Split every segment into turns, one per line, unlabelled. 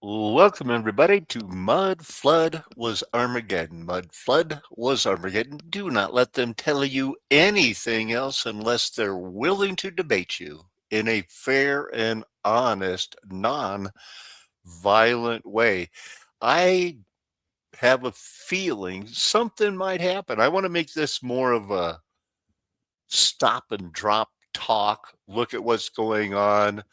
Welcome, everybody, to Mud Flood Was Armageddon. Mud Flood was Armageddon. Do not let them tell you anything else unless they're willing to debate you in a fair and honest, non violent way. I have a feeling something might happen. I want to make this more of a stop and drop talk, look at what's going on,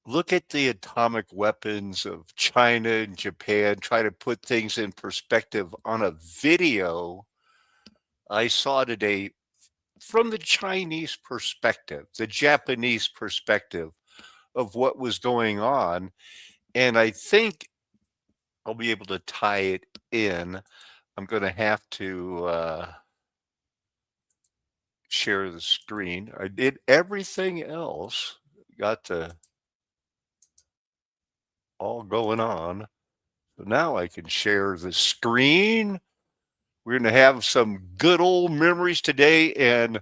look at the atomic weapons of China and Japan, try to put things in perspective on a video I saw today from the Chinese perspective, the Japanese perspective of what was going on. And I think I'll be able to tie it in. I'm going to have to share the screen. I did everything else, got the all going on. So now I can share the screen. We're going to have some good old memories today and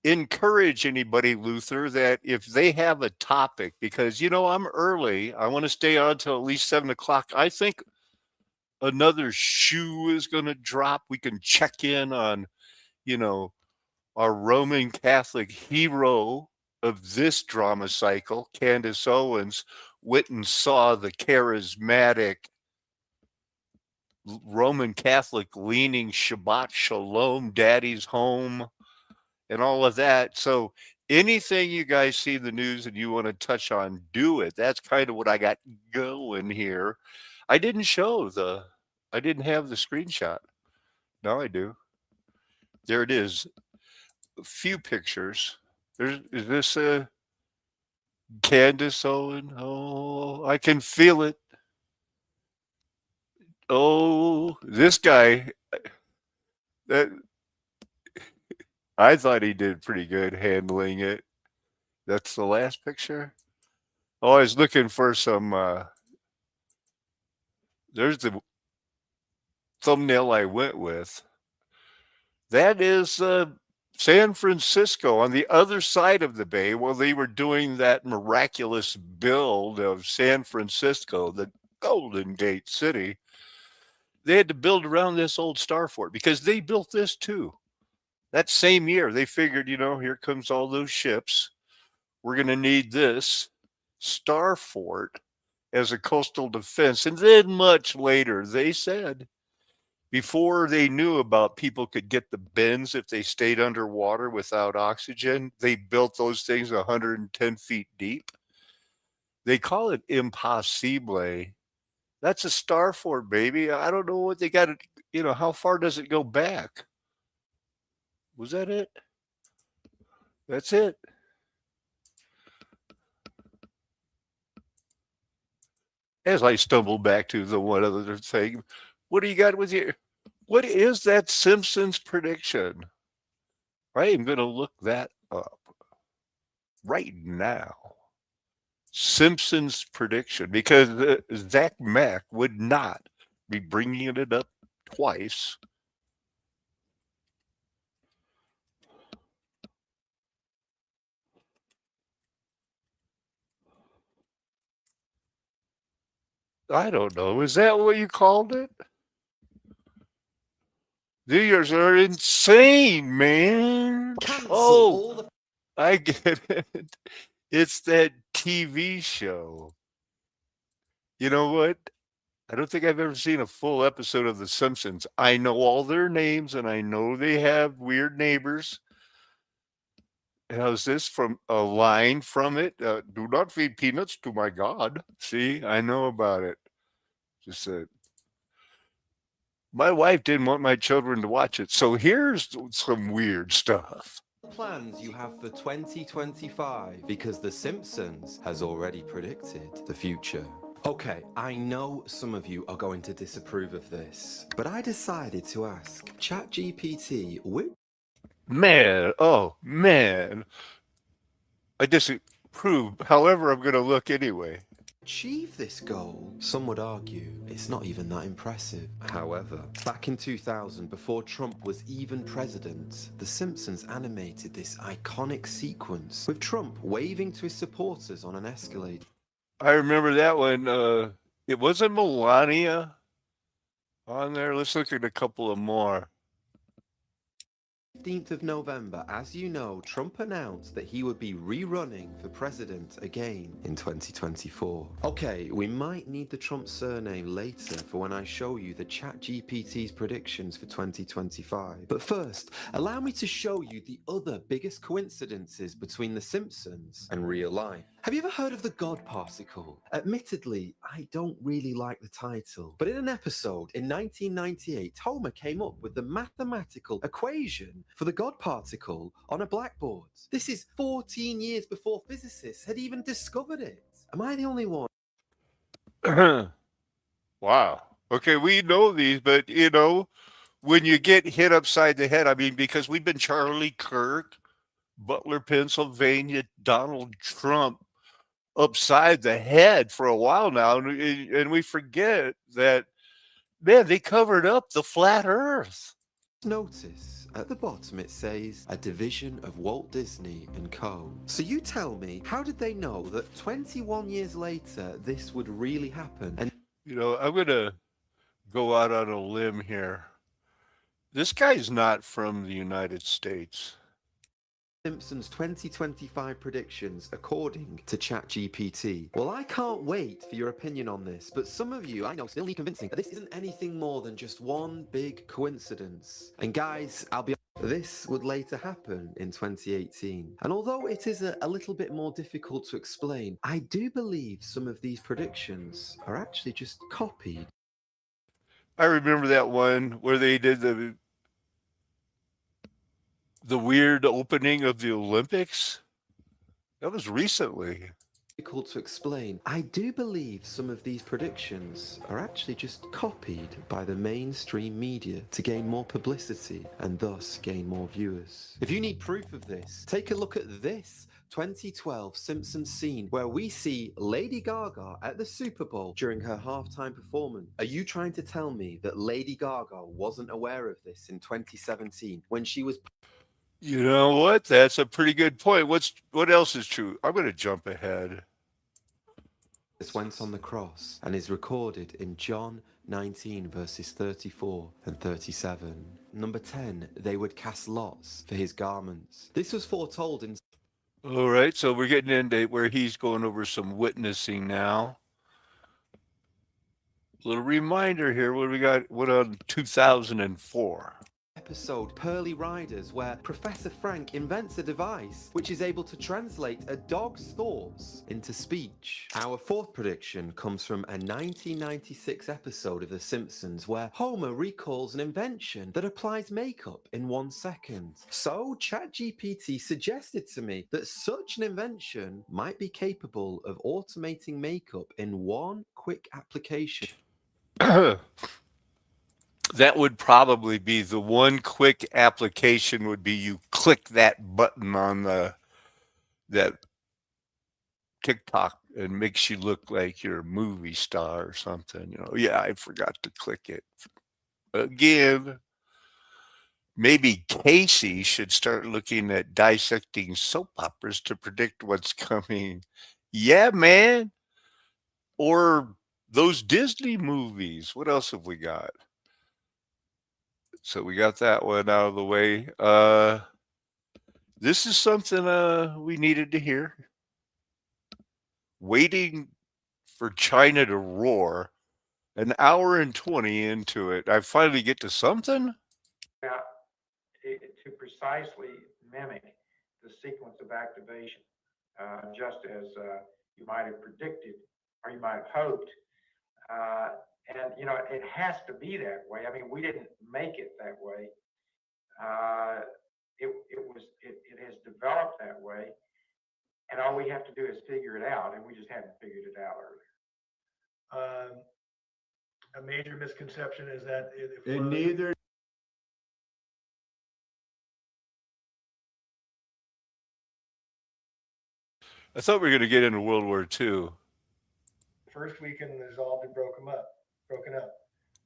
encourage anybody, Luther, that if they have a topic, because, I'm early, I want to stay on till at least 7 o'clock. I think another shoe is going to drop. We can check in on, you know, our Roman Catholic hero of this drama cycle, Candace Owens, went and saw the charismatic Roman Catholic leaning Shabbat Shalom, Daddy's Home, and all of that. So anything you guys see in the news and you want to touch on, do it. That's kind of what I got going here. I didn't I didn't have the screenshot. Now I do. There it is. A few pictures. Is this a Candace Owen? Oh, I can feel it. Oh, this guy, that I thought he did pretty good handling it. That's the last picture. Oh, I was looking for some. There's the thumbnail I went with. That is San Francisco on the other side of the bay. While they were doing that miraculous build of San Francisco, the Golden Gate City, they had to build around this old star fort because they built this too. That same year, they figured, here comes all those ships. We're going to need this star fort as a coastal defense. And then much later, they said, before they knew about people could get the bends if they stayed underwater without oxygen, they built those things 110 feet deep. They call it impossible. That's a star fort, baby. I don't know what they got. How far does it go back? Was that it? That's it. As I stumble back to the one other thing, what do you got with you? What is that Simpsons prediction? I am going to look that up right now. Simpsons prediction, because Zach Mack would not be bringing it up twice. I don't know. Is that what you called it? These are insane, man. Oh, I get it. It's that TV show. You know what? I don't think I've ever seen a full episode of The Simpsons. I know all their names and I know they have weird neighbors. How's this from a line from it? Do not feed peanuts to my God. See, I know about it. Just my wife didn't want my children to watch it. So here's some weird stuff.
Plans you have for 2025 because The Simpsons has already predicted the future. Okay, I know some of you are going to disapprove of this, but I decided to ask ChatGPT which
Man, oh man. I disapprove. However, I'm going to look anyway.
achieve this goal. Some would argue it's not even that impressive. However, back in 2000, before Trump was even president, The Simpsons animated this iconic sequence with Trump waving to his supporters on an escalator.
I remember that one. It wasn't Melania on there. Let's look at a couple of more.
15th of November, as you know, Trump announced that he would be rerunning for president again in 2024. Okay, we might need the Trump surname later for when I show you the ChatGPT's predictions for 2025. But first, allow me to show you the other biggest coincidences between The Simpsons and real life. Have you ever heard of the God particle? Admittedly, I don't really like the title, but in an episode in 1998, Homer came up with the mathematical equation for the God particle on a blackboard. This is 14 years before physicists had even discovered it. Am I the only one?
Wow. Okay, we know these, but when you get hit upside the head, I mean, because we've been Charlie Kirk, Butler, Pennsylvania, Donald Trump upside the head for a while now, and we forget that, man, they covered up the flat Earth.
Notice at the bottom it says a division of Walt Disney and Co. So you tell me, how did they know that 21 years later this would really happen? And
I'm going to go out on a limb here. This guy's not from the United States.
Simpsons 2025 predictions according to ChatGPT. Well, I can't wait for your opinion on this, but some of you I know still need convincing that this isn't anything more than just one big coincidence. And guys, I'll be this would later happen in 2018. And although it is a little bit more difficult to explain, I do believe some of these predictions are actually just copied.
I remember that one where they did the weird opening of the Olympics. That was recently.
Difficult to explain. I do believe some of these predictions are actually just copied by the mainstream media to gain more publicity and thus gain more viewers. If you need proof of this, take a look at this 2012 Simpsons scene where we see Lady Gaga at the Super Bowl during her halftime performance. Are you trying to tell me that Lady Gaga wasn't aware of this in 2017 when she was
You know what? That's a pretty good point. What else is true? I'm going to jump ahead.
went on the cross and is recorded in John 19 verses 34 and 37. Number 10, they would cast lots for his garments. This was foretold in
All right, so we're getting into where he's going over some witnessing now. Little reminder here. What do we got? What on 2004?
episode Pearly Riders, where Professor Frank invents a device which is able to translate a dog's thoughts into speech. Our fourth prediction comes from a 1996 episode of The Simpsons where Homer recalls an invention that applies makeup in 1 second. So ChatGPT suggested to me that such an invention might be capable of automating makeup in one quick application.
That would probably be the one quick application would be you click that button on that TikTok and makes you look like you're a movie star or something. Yeah, I forgot to click it. Again, maybe Casey should start looking at dissecting soap operas to predict what's coming. Yeah, man. Or those Disney movies. What else have we got? So we got that one out of the way. This is something we needed to hear. Waiting for China to roar. An hour and 20 into it. I finally get to something.
Out to precisely mimic the sequence of activation, just as you might have predicted or you might have hoped. Uh, and it has to be that way. I mean, we didn't make it that way. Uh, it has developed that way, and all we have to do is figure it out, and we just hadn't figured it out earlier.
A major misconception is that if
neither
I thought we were going to get into World War II.
the first weekend has all been broken up.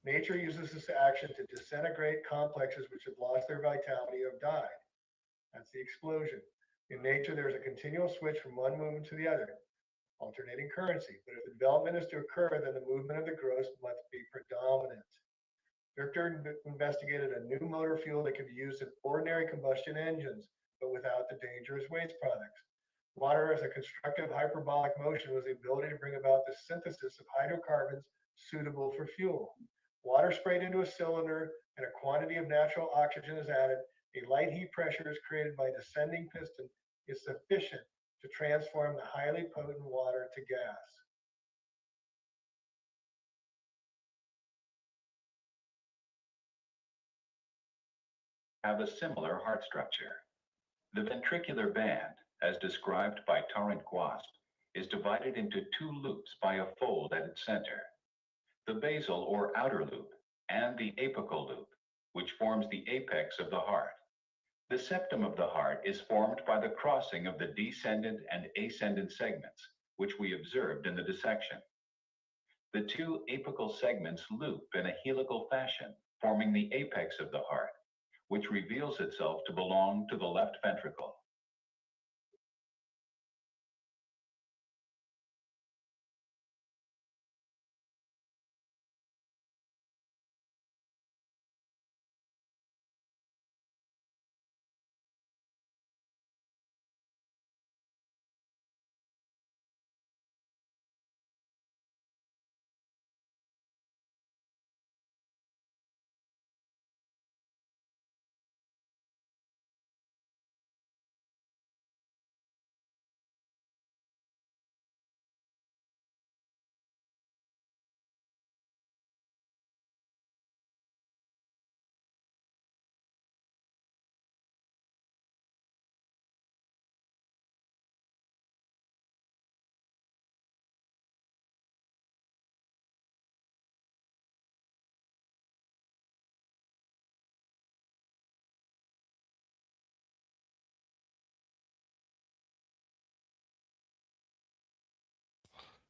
Nature uses this action to disintegrate complexes which have lost their vitality or have died. That's the explosion. In nature, there's a continual switch from one movement to the other. alternating currency. But if the development is to occur, then the movement of the gross must be predominant. Victor investigated a new motor fuel that can be used in ordinary combustion engines, but without the dangerous waste products. Water as a constructive hyperbolic motion was the ability to bring about the synthesis of hydrocarbons suitable for fuel. Water sprayed into a cylinder and a quantity of natural oxygen is added. A light heat pressure is created by descending piston is sufficient to transform the highly potent water to gas.
Have a similar heart structure. The ventricular band, as described by Torrent Guasp, is divided into two loops by a fold at its center. The basal or outer loop and the apical loop, which forms the apex of the heart. The septum of the heart is formed by the crossing of the descendant and ascendant segments, which we observed in the dissection. The two apical segments loop in a helical fashion, forming the apex of the heart, which reveals itself to belong to the left ventricle.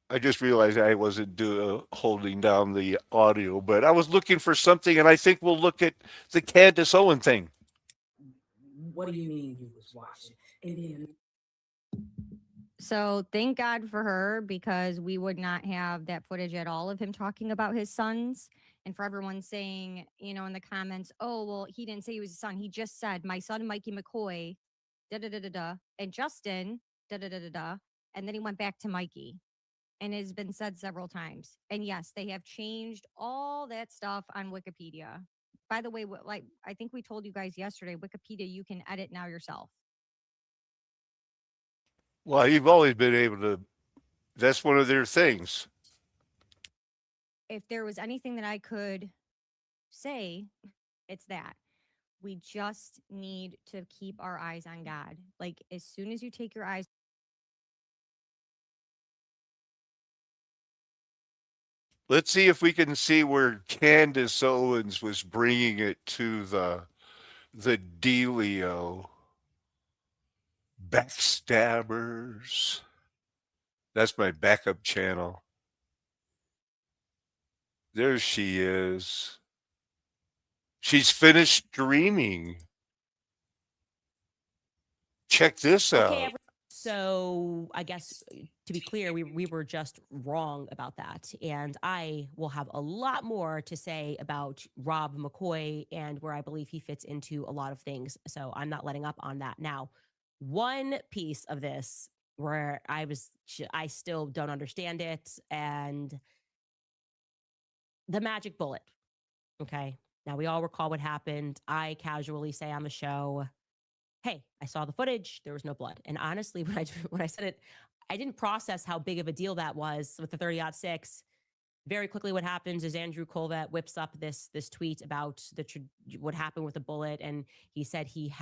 I just realized I wasn't holding down the audio, but I was looking for something, and I think we'll look at the Candace Owen thing.
What do you mean he was watching? And then
So thank God for her because we would not have that footage at all of him talking about his sons. And for everyone saying, in the comments, oh, well, he didn't say he was a son. He just said, my son, Mikey McCoy, da da da da da, and Justin, da da da da da. And then he went back to Mikey. And it has been said several times. And yes, they have changed all that stuff on Wikipedia. By the way, like I think we told you guys yesterday, Wikipedia, you can edit now yourself.
Well, you've always been able to. That's one of their things.
If there was anything that I could say, it's that we just need to keep our eyes on God. Like, as soon as you take your eyes.
Let's see if we can see where Candace Owens was bringing it to the dealio. Backstabbers. That's my backup channel. There she is. She's finished streaming. Check this out.
So I guess to be clear, we were just wrong about that. And I will have a lot more to say about Rob McCoy and where I believe he fits into a lot of things. So I'm not letting up on that. Now, one piece of this where I still don't understand it, and the magic bullet. Okay. Now we all recall what happened. I casually say on the show, hey, I saw the footage. There was no blood. And honestly, when I said it, I didn't process how big of a deal that was with the 30-06. Very quickly, what happens is Andrew Colvett whips up this tweet about what happened with the bullet, and he said he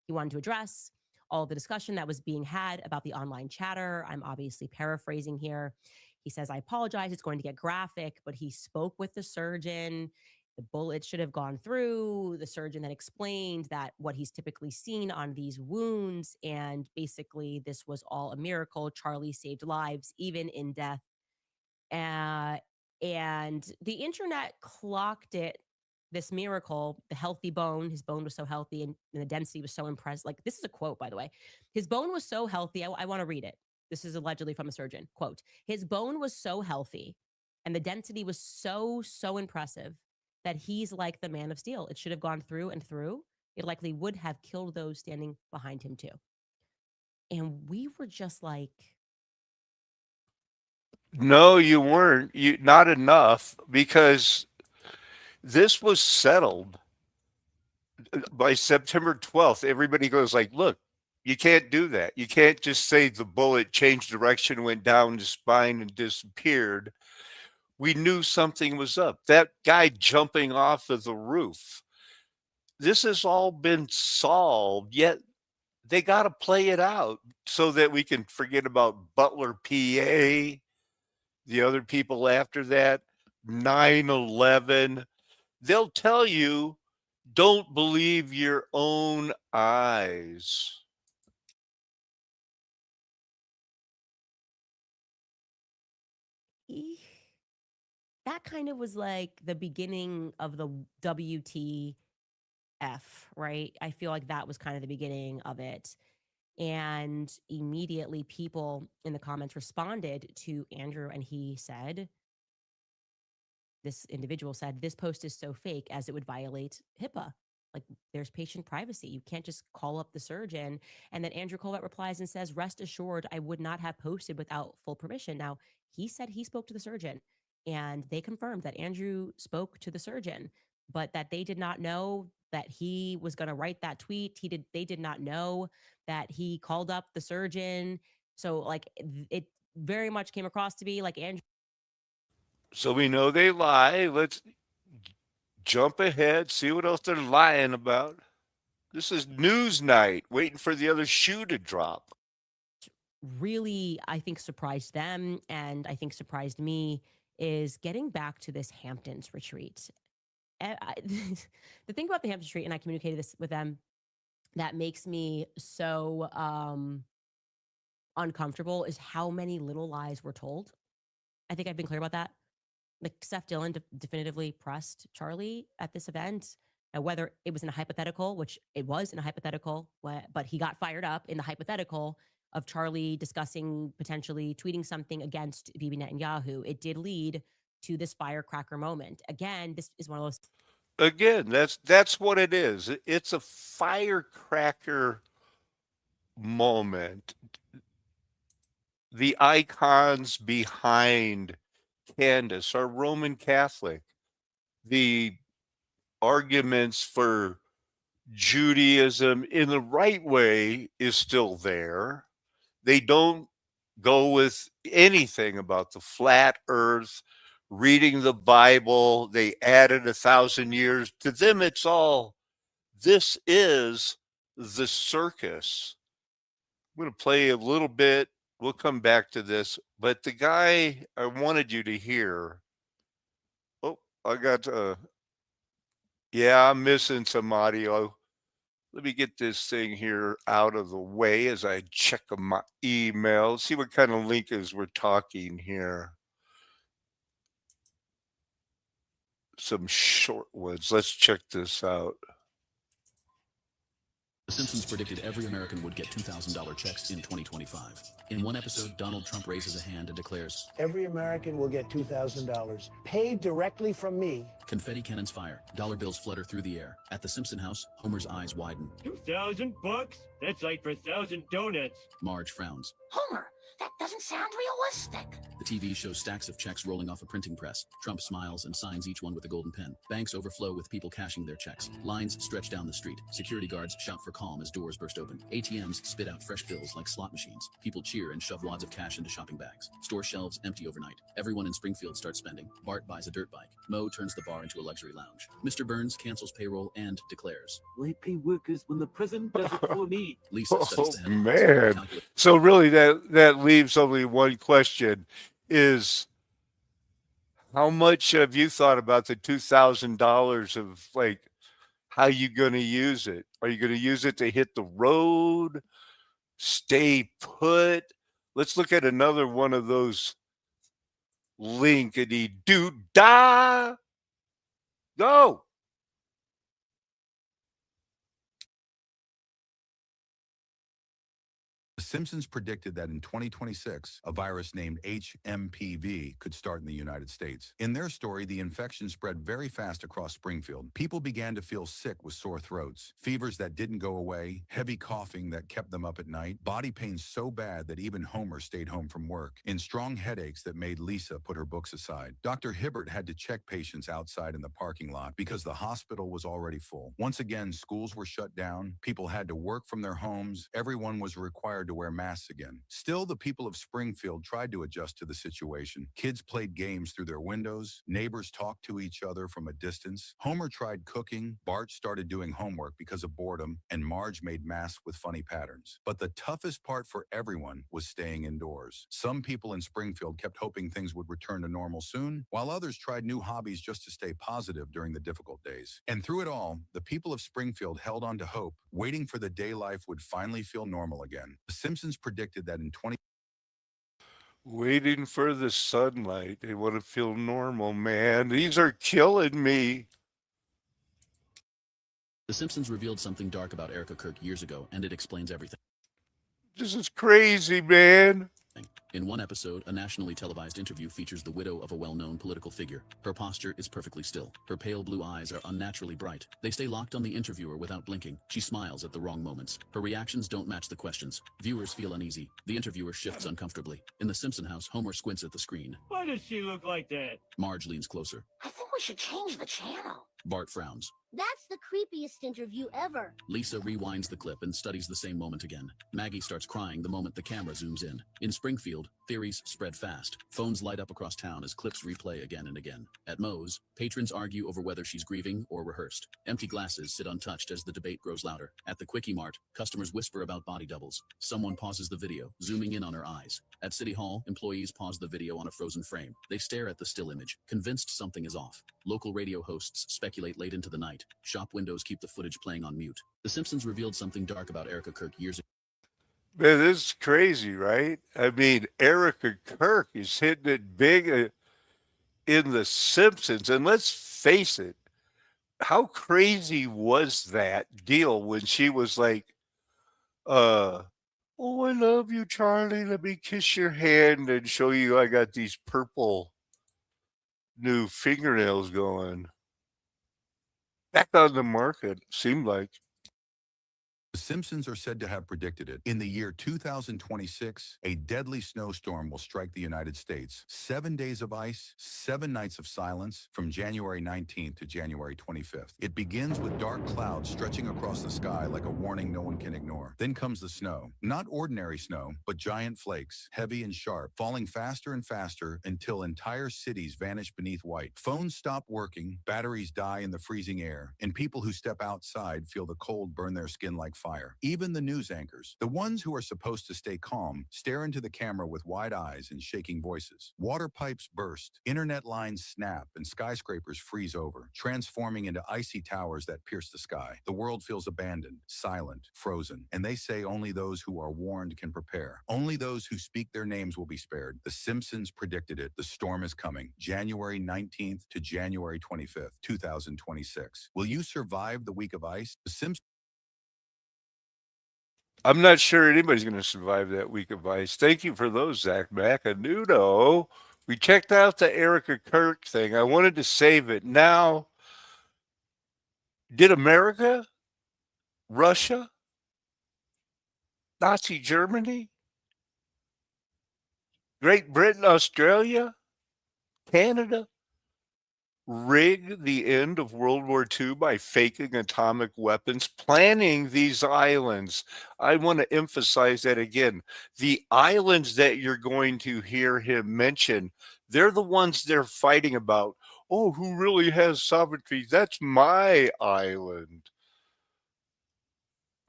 wanted to address all the discussion that was being had about the online chatter. I'm obviously paraphrasing here. He says, I apologize. It's going to get graphic, but he spoke with the surgeon. The bullet should have gone through. The surgeon then explained that what he's typically seen on these wounds, and basically this was all a miracle. Charlie saved lives, even in death. And the internet clocked it, this miracle, the healthy bone. His bone was so healthy and the density was so impressive. Like, this is a quote, by the way. His bone was so healthy. I want to read it. This is allegedly from a surgeon. Quote, his bone was so healthy and the density was so impressive that he's like the man of steel. It should have gone through and through. It likely would have killed those standing behind him too. And we were just like,
No, you weren't. You not enough, because this was settled by September 12th. Everybody goes like, look, you can't do that. You can't just say the bullet changed direction, went down the spine and disappeared. We knew something was up. That guy jumping off of the roof. This has all been solved, yet they got to play it out so that we can forget about Butler, PA, the other people after that, 9/11. They'll tell you, don't believe your own eyes.
"Eeh." That kind of was like the beginning of the WTF, right? I feel like that was kind of the beginning of it. And immediately people in the comments responded to Andrew, and he said, this individual said, this post is so fake as it would violate HIPAA. Like, there's patient privacy. You can't just call up the surgeon. And then Andrew Colbert replies and says, rest assured, I would not have posted without full permission. Now, he said he spoke to the surgeon, and they confirmed that Andrew spoke to the surgeon, but that they did not know that he was going to write that tweet. They did not know that he called up the surgeon. So, like, it very much came across to be like Andrew.
So we know they lie. Let's jump ahead, see what else they're lying about. This is news night, waiting for the other shoe to drop.
Really, I think, surprised them, and I think surprised me, is getting back to this Hamptons retreat. The thing about the Hamptons retreat, and I communicated this with them, that makes me so uncomfortable is how many little lies were told. I think I've been clear about that. Like, Seth Dillon definitively pressed Charlie at this event, whether it was in a hypothetical, which it was in a hypothetical, but he got fired up in the hypothetical of Charlie discussing potentially tweeting something against Bibi Netanyahu. It did lead to this firecracker moment. Again, this is one of those.
Again, that's what it is. It's a firecracker moment. The icons behind Candace are Roman Catholic. The arguments for Judaism in the right way is still there. They don't go with anything about the flat earth, reading the Bible. They added 1,000 years. To them, it's all, this is the circus. I'm going to play a little bit. We'll come back to this. But the guy I wanted you to hear. Oh, I got, yeah, I'm missing some audio. Let me get this thing here out of the way as I check my email. See what kind of link is we're talking here. Some short ones. Let's check this out.
The Simpsons predicted every American would get $2,000 checks in 2025. In one episode, Donald Trump raises a hand and declares,
every American will get $2,000 paid directly from me.
Confetti cannons fire. Dollar bills flutter through the air. At the Simpson house, Homer's eyes widen.
$2,000 bucks? That's like for 1,000 donuts.
Marge frowns.
Homer, that doesn't sound realistic.
The TV shows stacks of checks rolling off a printing press. Trump smiles and signs each one with a golden pen. Banks overflow with people cashing their checks. Lines stretch down the street. Security guards shout for calm as doors burst open. ATMs spit out fresh bills like slot machines. People cheer and shove wads of cash into shopping bags. Store shelves empty overnight. Everyone in Springfield starts spending. Bart buys a dirt bike. Mo turns the bar into a luxury lounge. Mr. Burns cancels payroll and declares,
I pay workers when the president does it for me.
Lisa studies the headlines.
Man. So really that leaves only one question is, how much have you thought about the $2,000 of, like, how you going to use it? Are you going to use it to hit the road? Stay put? Let's look at another one of those linkity doo da. Go.
Simpsons predicted that in 2026, a virus named HMPV could start in the United States. In their story, the infection spread very fast across Springfield. People began to feel sick with sore throats, fevers that didn't go away, heavy coughing that kept them up at night, body pain so bad that even Homer stayed home from work, and strong headaches that made Lisa put her books aside. Dr. Hibbert had to check patients outside in the parking lot because the hospital was already full. Once again, schools were shut down, people had to work from their homes, everyone was required to wear masks again. Still, the people of Springfield tried to adjust to the situation. Kids played games through their windows, neighbors talked to each other from a distance. Homer tried cooking, Bart started doing homework because of boredom, and Marge made masks with funny patterns. But the toughest part for everyone was staying indoors. Some people in Springfield kept hoping things would return to normal soon, while others tried new hobbies just to stay positive during the difficult days. And through it all, the people of Springfield held on to hope, waiting for the day life would finally feel normal again. The Simpsons predicted that in 20
Waiting for the sunlight. They want to feel normal, man. These are killing me.
The Simpsons revealed something dark about Erica Kirk years ago, and it explains everything.
This is crazy, man.
In one episode, a nationally televised interview features the widow of a well-known political figure. Her posture is perfectly still. Her pale blue eyes are unnaturally bright. They stay locked on the interviewer without blinking. She smiles at the wrong moments. Her reactions don't match the questions. Viewers feel uneasy. The interviewer shifts uncomfortably. In the Simpson house, Homer squints at the screen.
Why does she look like that?
Marge leans closer.
I think we should change the channel.
Bart frowns.
That's the creepiest interview ever.
Lisa rewinds the clip and studies the same moment again. Maggie starts crying the moment the camera zooms in. In Springfield, theories spread fast. Phones light up across town as clips replay again and again. At Moe's, patrons argue over whether she's grieving or rehearsed. Empty glasses sit untouched as the debate grows louder. At the Quickie Mart, customers whisper about body doubles. Someone pauses the video, zooming in on her eyes. At City Hall, employees pause the video on a frozen frame. They stare at the still image, convinced something is off. Local radio hosts speculate late into the night. Shop windows keep the footage playing on mute. The Simpsons revealed something dark about Erica Kirk years ago.
Man, this is crazy, right? I mean, Erica Kirk is hitting it big in The Simpsons. And let's face it, how crazy was that deal when she was like, oh, I love you, Charlie. Let me kiss your hand and show you I got these purple new fingernails going. Back on the market, seemed like.
The Simpsons are said to have predicted it. In the year 2026, a deadly snowstorm will strike the United States. 7 days of ice, 7 nights of silence from January 19th to January 25th. It begins with dark clouds stretching across the sky like a warning no one can ignore. Then comes the snow. Not ordinary snow, but giant flakes, heavy and sharp, falling faster and faster until entire cities vanish beneath white. Phones stop working, batteries die in the freezing air, and people who step outside feel the cold burn their skin like fire. Even the news anchors, the ones who are supposed to stay calm, stare into the camera with wide eyes and shaking voices. Water pipes burst, internet lines snap, and skyscrapers freeze over, transforming into icy towers that pierce the sky. The world feels abandoned, silent, frozen, and they say only those who are warned can prepare. Only those who speak their names will be spared. The Simpsons predicted it. The storm is coming. January 19th to January 25th, 2026. Will you survive the week of ice? The Simpsons.
I'm not sure anybody's going to survive that week of ice. Thank you for those, Zach Macanudo. We checked out the Erica Kirk thing. I wanted to save it. Now, did America, Russia, Nazi Germany, Great Britain, Australia, Canada rig the end of World War II by faking atomic weapons, planning these islands? I want to emphasize that again. The islands that you're going to hear him mention, they're the ones they're fighting about. Oh, who really has sovereignty? That's my island.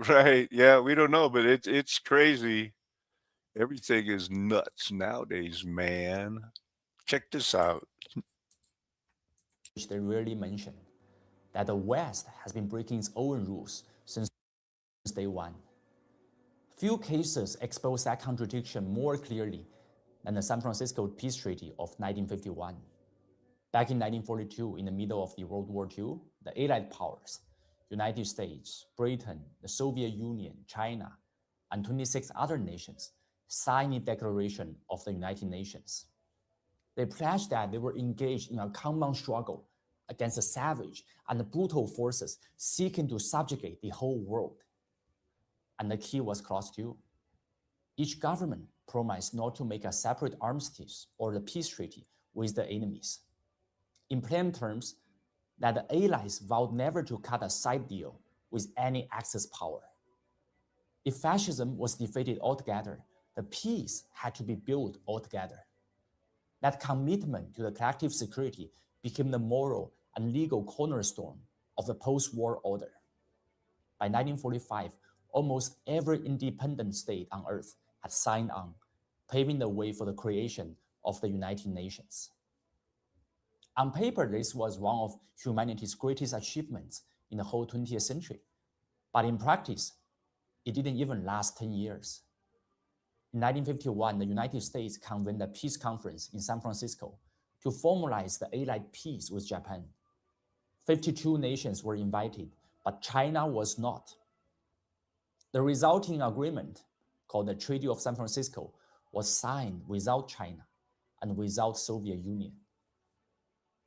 Right. Yeah, we don't know, but it's crazy. Everything is nuts nowadays, man. Check this out.
Which they rarely mention, that the West has been breaking its own rules since day one. Few cases expose that contradiction more clearly than the San Francisco Peace Treaty of 1951. Back in 1942, in the middle of the World War II, the Allied powers, United States, Britain, the Soviet Union, China, and 26 other nations signed the Declaration of the United Nations. They pledged that they were engaged in a common struggle against the savage and brutal forces seeking to subjugate the whole world. And the key was clause 2. Each government promised not to make a separate armistice or the peace treaty with the enemies. In plain terms, that the Allies vowed never to cut a side deal with any Axis power. If fascism was defeated altogether, the peace had to be built altogether. That commitment to the collective security became the moral and legal cornerstone of the post-war order. By 1945, almost every independent state on Earth had signed on, paving the way for the creation of the United Nations. On paper, this was one of humanity's greatest achievements in the whole 20th century. But in practice, it didn't even last 10 years. In 1951, the United States convened a peace conference in San Francisco to formalize the Allied peace with Japan. 52 nations were invited, but China was not. The resulting agreement, called the Treaty of San Francisco, was signed without China and without Soviet Union.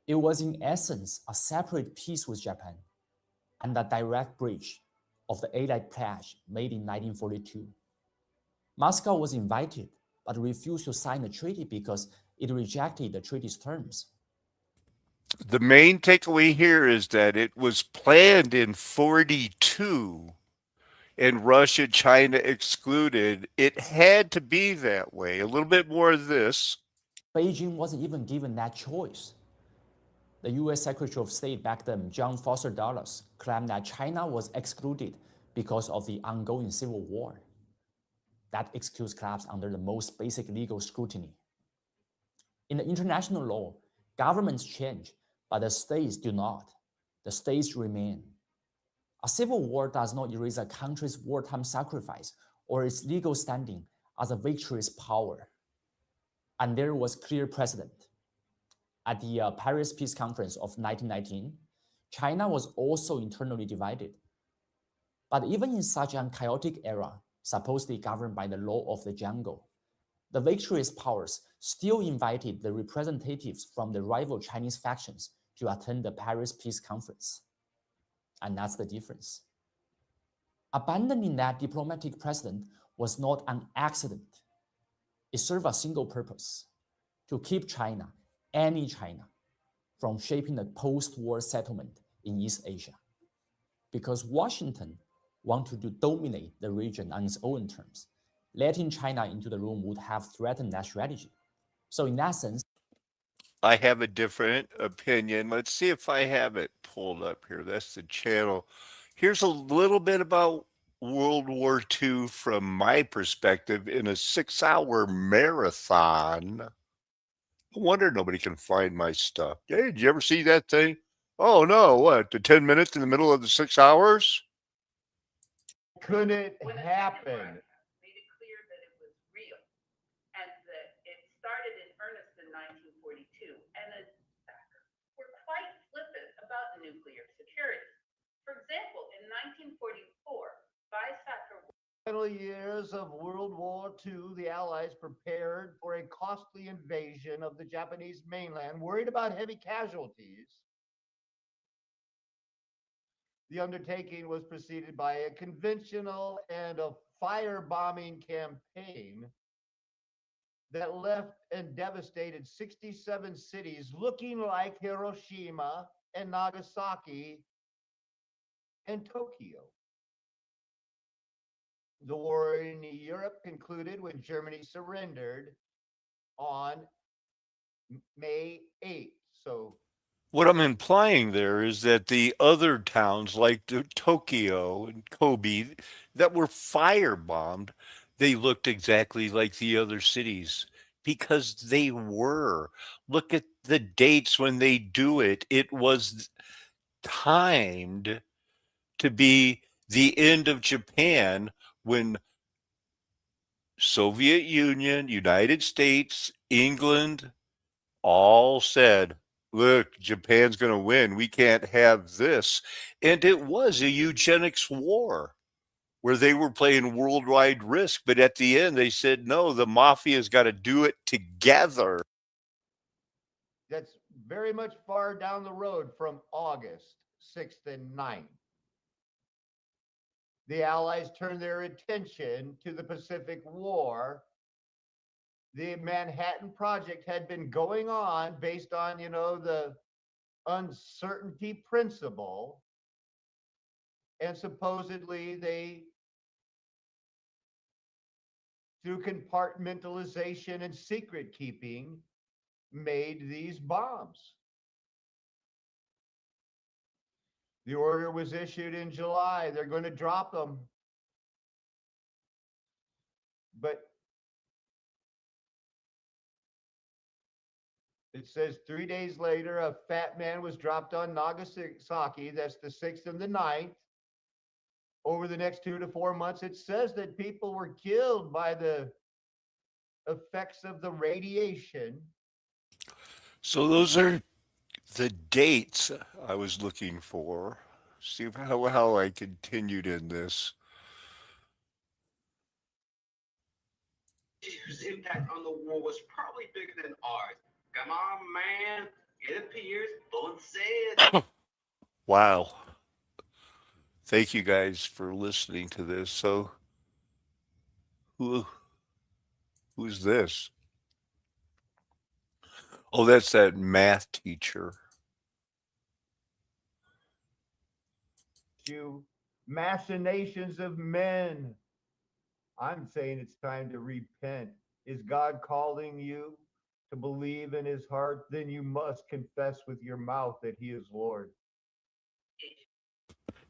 It was in essence a separate peace with Japan and a direct breach of the Allied pledge made in 1942. Moscow was invited but refused to sign the treaty because it rejected the treaty's terms.
The main takeaway here is that it was planned in 42 and Russia, China excluded. It had to be that way. A little bit more of this.
Beijing wasn't even given that choice. The US Secretary of State back then, John Foster Dulles, claimed that China was excluded because of the ongoing civil war. That excuse collapsed under the most basic legal scrutiny. In the international law, governments change, but the states do not. The states remain. A civil war does not erase a country's wartime sacrifice or its legal standing as a victorious power. And there was clear precedent. At the Paris Peace Conference of 1919, China was also internally divided. But even in such an chaotic era, supposedly governed by the law of the jungle, the victorious powers still invited the representatives from the rival Chinese factions to attend the Paris Peace Conference. And that's the difference. Abandoning that diplomatic precedent was not an accident. It served a single purpose: to keep China, any China, from shaping the post-war settlement in East Asia. Because Washington wanted to dominate the region on its own terms, letting China into the room would have threatened that strategy. So in that sense,
I have a different opinion. Let's see if I have it pulled up here. That's the channel. Here's a little bit about World War II from my perspective in a 6-hour marathon. No wonder nobody can find my stuff. Hey, did you ever see that thing? Oh no, what? The 10 minutes in the middle of the 6 hours?
Couldn't happen.
Made it clear that it was real and that it started in earnest in 1942 and were quite flippant about nuclear security. For example, in 1944, Weizsäcker
Final years of World War II, the Allies prepared for a costly invasion of the Japanese mainland, worried about heavy casualties. The undertaking was preceded by a conventional and a firebombing campaign that left and devastated 67 cities looking like Hiroshima and Nagasaki and Tokyo. The war in Europe concluded when Germany surrendered on May 8th. So
what I'm implying there is that the other towns like Tokyo and Kobe that were firebombed, they looked exactly like the other cities because they were. Look at the dates when they do it. It was timed to be the end of Japan when Soviet Union, United States, England all said, look, Japan's going to win. We can't have this. And it was a eugenics war. where they were playing worldwide risk. But at the end, they said, no, the mafia's got to do it together.
That's very much far down the road from August 6th and 9th. The Allies turned their attention to the Pacific War. The Manhattan Project had been going on based on, the uncertainty principle. And supposedly they, through compartmentalization and secret keeping, made these bombs. The order was issued in July. They're going to drop them. But it says 3 days later, a fat man was dropped on Nagasaki. That's the 6th and the 9th. Over the next 2 to 4 months, it says that people were killed by the effects of the radiation.
So those are the dates I was looking for. See how I continued in this.
Whose impact on the war was probably bigger than ours. Come on, man. It appears both said.
Wow. Thank you guys for listening to this. So who's this? Oh, that's that math teacher.
You machinations of men. I'm saying it's time to repent. Is God calling you to believe in his heart? Then you must confess with your mouth that he is Lord.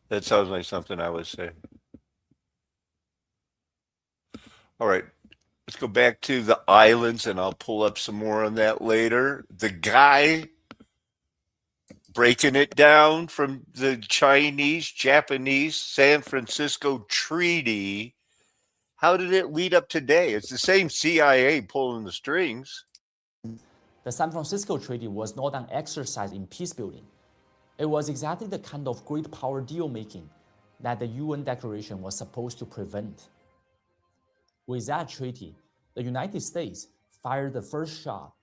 That sounds like something I would say. All right. Let's go back to the islands, and I'll pull up some more on that later. The guy breaking it down from the Chinese, Japanese, San Francisco Treaty. How did it lead up today? It's the same CIA pulling the strings.
The San Francisco Treaty was not an exercise in peace building. It was exactly the kind of great power deal making that the UN Declaration was supposed to prevent. With that treaty, the United States fired the first shot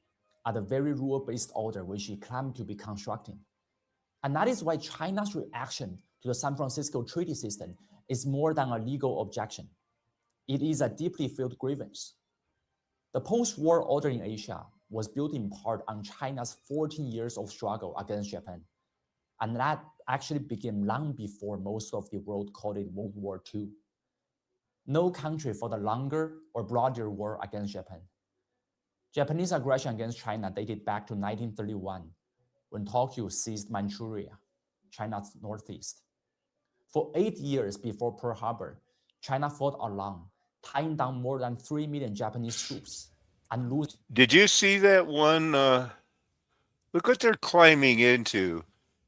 at the very rule-based order which it claimed to be constructing. And that is why China's reaction to the San Francisco Treaty system is more than a legal objection. It is a deeply felt grievance. The post-war order in Asia was built in part on China's 14 years of struggle against Japan. And that actually began long before most of the world called it World War II. No country fought a longer or broader war against Japan. Japanese aggression against China dated back to 1931, when Tokyo seized Manchuria, China's northeast. For 8 years before Pearl Harbor, China fought along, tying down more than 3 million Japanese troops and losing.
Did you see that one? Look what they're climbing into.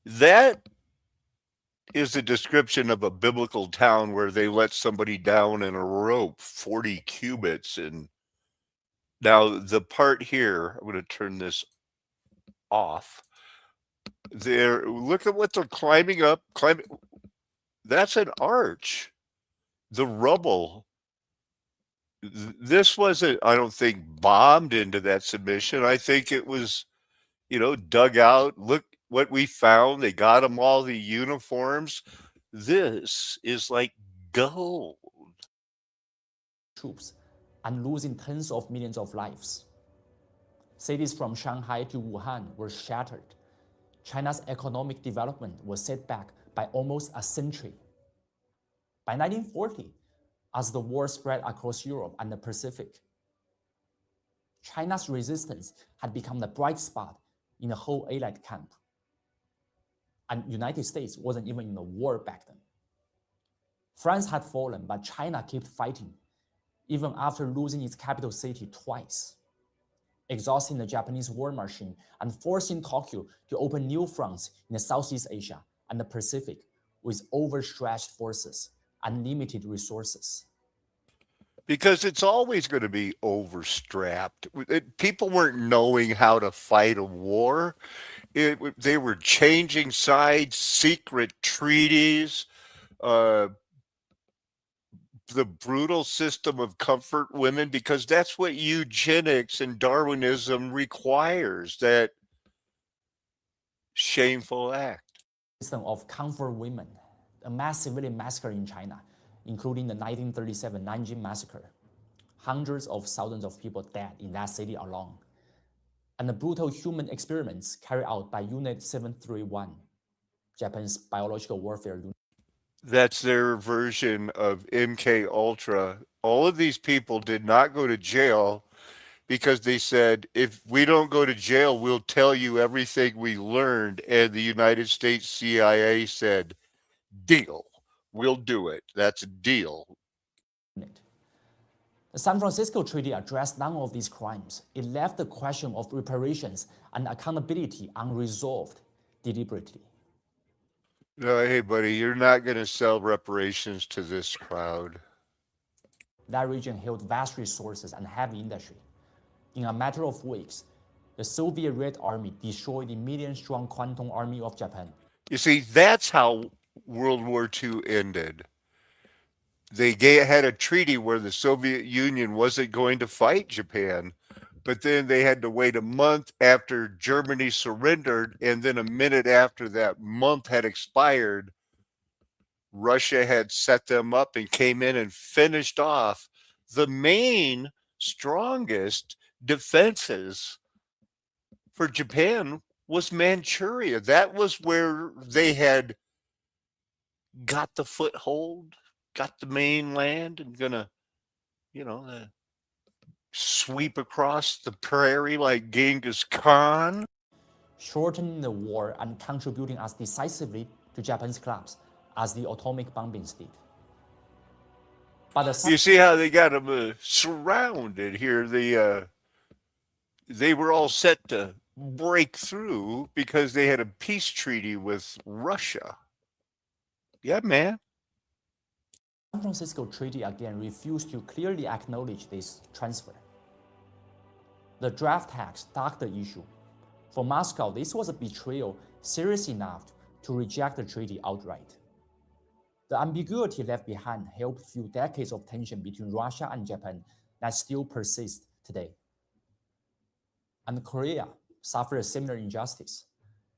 That is a description of a biblical town where they let somebody down in a rope 40 cubits. And now the part here, I'm going to turn this off. Look at what they're climbing up. That's an arch. The rubble. This wasn't, I don't think, bombed into that submission. I think it was, dug out. Look what we found. They got them all the uniforms. This is like gold.
Troops and losing tens of millions of lives. Cities from Shanghai to Wuhan were shattered. China's economic development was set back by almost a century. By 1940, as the war spread across Europe and the Pacific, China's resistance had become the bright spot in the whole Allied camp. And the United States wasn't even in the war back then. France had fallen, but China kept fighting, even after losing its capital city twice, exhausting the Japanese war machine and forcing Tokyo to open new fronts in the Southeast Asia and the Pacific with overstretched forces and limited resources.
Because it's always going to be overstrapped. People weren't knowing how to fight a war. They were changing sides, secret treaties, the brutal system of comfort women? Because that's what eugenics and Darwinism requires, that shameful act.
System of comfort women, a mass civilian massacre in China, including the 1937 Nanjing massacre. Hundreds of thousands of people dead in that city alone. And the brutal human experiments carried out by Unit 731, Japan's biological warfare unit.
That's their version of MK Ultra. All of these people did not go to jail because they said, if we don't go to jail, we'll tell you everything we learned. And the United States CIA said, deal, we'll do it. That's a deal.
The San Francisco Treaty addressed none of these crimes. It left the question of reparations and accountability unresolved deliberately.
No, hey, buddy, you're not going to sell reparations to this crowd.
That region held vast resources and heavy industry. In a matter of weeks, the Soviet Red Army destroyed the million-strong Kwantung Army of Japan.
You see, that's how World War II ended. They had a treaty where the Soviet Union wasn't going to fight Japan, but then they had to wait a month after Germany surrendered, and then a minute after that month had expired, Russia had set them up and came in and finished off the main, strongest defenses for Japan was Manchuria. That was where they had got the foothold, got the mainland, and gonna, sweep across the prairie like Genghis Khan.
Shortening the war and contributing as decisively to Japan's collapse as the atomic bombings did. But
you see how they got them surrounded here? They were all set to break through because they had a peace treaty with Russia. Yeah, man.
San Francisco Treaty again refused to clearly acknowledge this transfer. The draft text ducked the issue. For Moscow, this was a betrayal serious enough to reject the treaty outright. The ambiguity left behind helped fuel decades of tension between Russia and Japan that still persists today. And Korea suffered a similar injustice.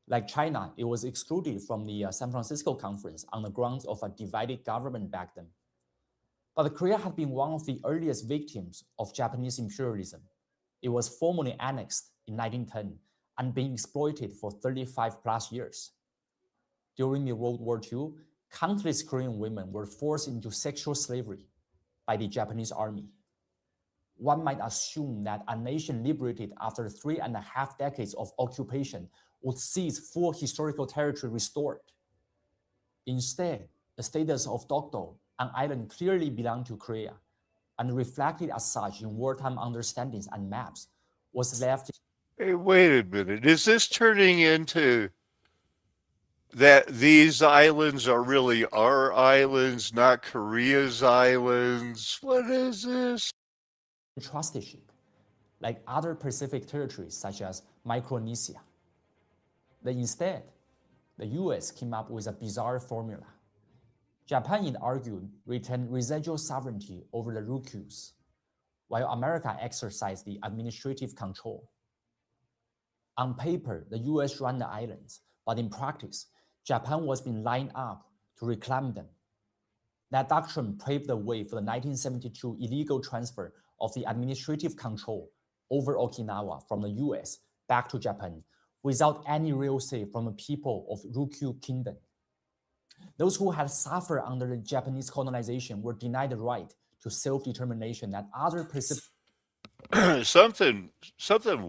Like China, it was excluded from the San Francisco Conference on the grounds of a divided government back then. But Korea had been one of the earliest victims of Japanese imperialism. It was formally annexed in 1910 and being exploited for 35 plus years. During the World War II, countless Korean women were forced into sexual slavery by the Japanese army. One might assume that a nation liberated after 3.5 decades of occupation would see its full historical territory restored. Instead, the status of Dokdo, an island clearly belonged to Korea, and reflected as such in wartime understandings and maps, was left.
Hey, wait a minute. Is this turning into that these islands are really our islands, not Korea's islands? What is this?
Trusteeship, like other Pacific territories such as Micronesia. But instead, the US came up with a bizarre formula. Japan, it argued, retained residual sovereignty over the Ryukyus, while America exercised the administrative control. On paper, the US ran the islands, but in practice, Japan was being lined up to reclaim them. That doctrine paved the way for the 1972 illegal transfer of the administrative control over Okinawa from the US back to Japan without any real say from the people of Ryukyu Kingdom. Those who had suffered under the Japanese colonization were denied the right to self-determination that other Pacific.
something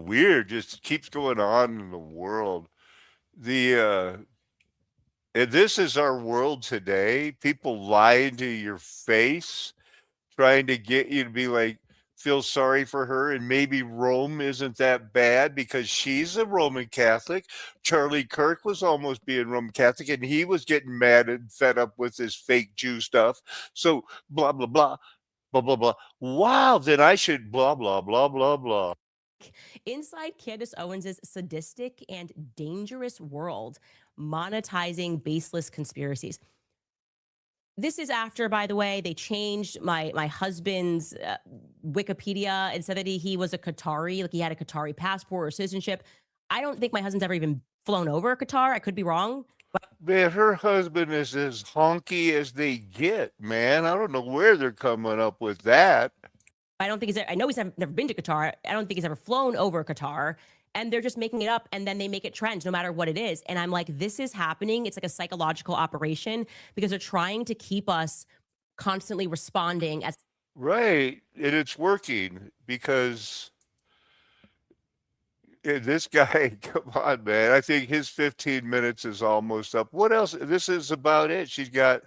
weird just keeps going on in the world. And this is our world today. People lying to your face, trying to get you to be like, feel sorry for her, and maybe Rome isn't that bad because she's a Roman Catholic. Charlie Kirk was almost being Roman Catholic, and he was getting mad and fed up with this fake Jew stuff. So blah blah blah, blah blah blah. Wow, then I should blah blah blah blah blah.
Inside Candace Owens' sadistic and dangerous world, monetizing baseless conspiracies. This is after, by the way, they changed my husband's Wikipedia and said that he was a Qatari, like he had a Qatari passport or citizenship. I don't think my husband's ever even flown over Qatar. I could be wrong.
Man, her husband is as honky as they get, man. I don't know where they're coming up with that.
I don't think I know he's never been to Qatar. I don't think he's ever flown over Qatar. And they're just making it up and then they make it trend no matter what it is. And I'm like, this is happening. It's like a psychological operation because they're trying to keep us constantly responding as
Right. And it's working because this guy, come on, man. I think his 15 minutes is almost up. What else? This is about it. She's got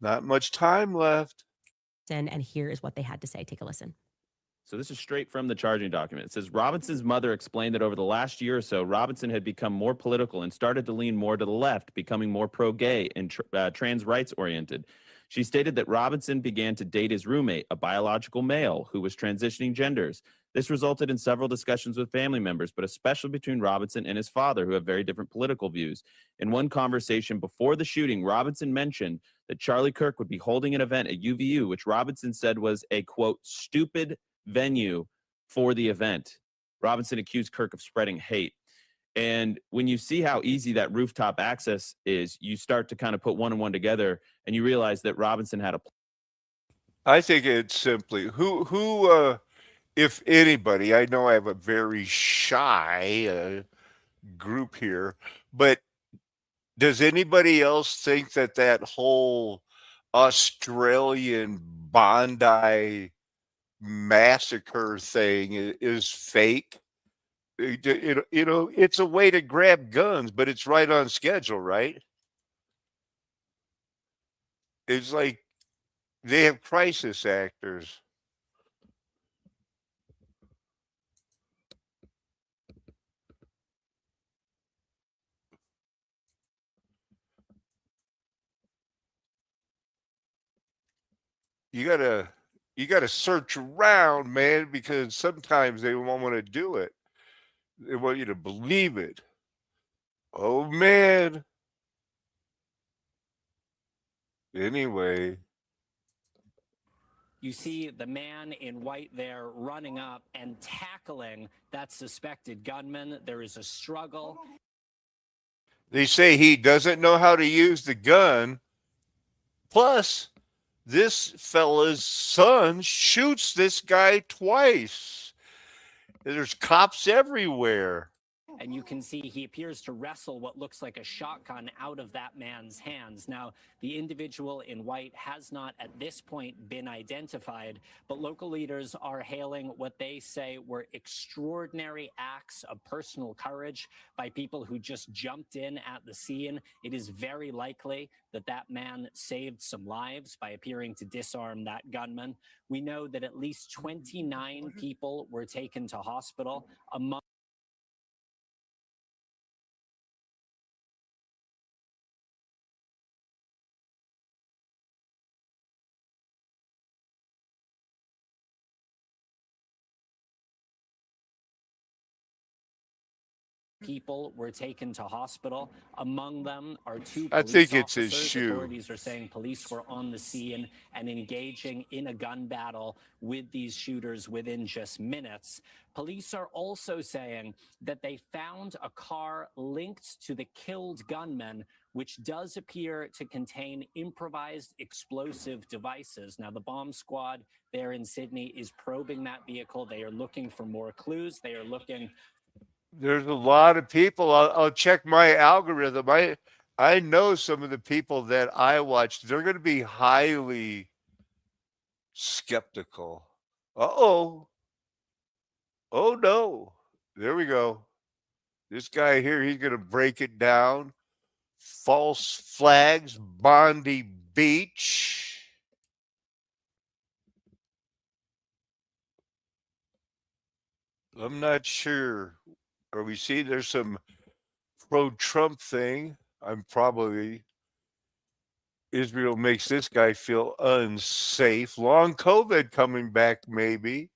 not much time left.
and here is what they had to say. Take a listen.
So this is straight from the charging document. It says Robinson's mother explained that over the last year or so, Robinson had become more political and started to lean more to the left, becoming more pro-gay and trans rights oriented. She stated that Robinson began to date his roommate, a biological male who was transitioning genders. This resulted in several discussions with family members, but especially between Robinson and his father, who have very different political views. In one conversation before the shooting, Robinson mentioned that Charlie Kirk would be holding an event at UVU, which Robinson said was a, quote, stupid venue for the event. Robinson accused Kirk of spreading hate. And when you see how easy that rooftop access is, you start to kind of put one and one together and you realize that Robinson had a
I think it's simply who if anybody, I know I have a very shy group here, but does anybody else think that that whole Australian Bondi massacre thing is fake? It's a way to grab guns, but it's right on schedule, right? It's like they have crisis actors. You gotta search around, man, because sometimes they won't want to do it. They want you to believe it. Oh man. Anyway.
You see the man in white there running up and tackling that suspected gunman. There is a struggle.
They say he doesn't know how to use the gun. Plus, this fella's son shoots this guy twice. There's cops everywhere.
And you can see he appears to wrestle what looks like a shotgun out of that man's hands. Now, the individual in white has not at this point been identified, but local leaders are hailing what they say were extraordinary acts of personal courage by people who just jumped in at the scene. It is very likely that that man saved some lives by appearing to disarm that gunman. We know that at least 29 people were taken to hospital. Among people were taken to hospital. Among them are two
I
police
think it's his
officers.
shoe.
Authorities are saying police were on the scene and engaging in a gun battle with these shooters within just minutes. Police are also saying that they found a car linked to the killed gunman, which does appear to contain improvised explosive devices. Now, the bomb squad there in Sydney is probing that vehicle. They are looking for more clues. They are looking.
There's a lot of people. I'll check my algorithm. I know some of the people that I watch. They're going to be highly skeptical. Uh-oh. Oh, no. There we go. This guy here, he's going to break it down. False flags, Bondi Beach. I'm not sure. Or we see there's some pro-Trump thing. I'm probably Israel makes this guy feel unsafe. Long COVID coming back, maybe.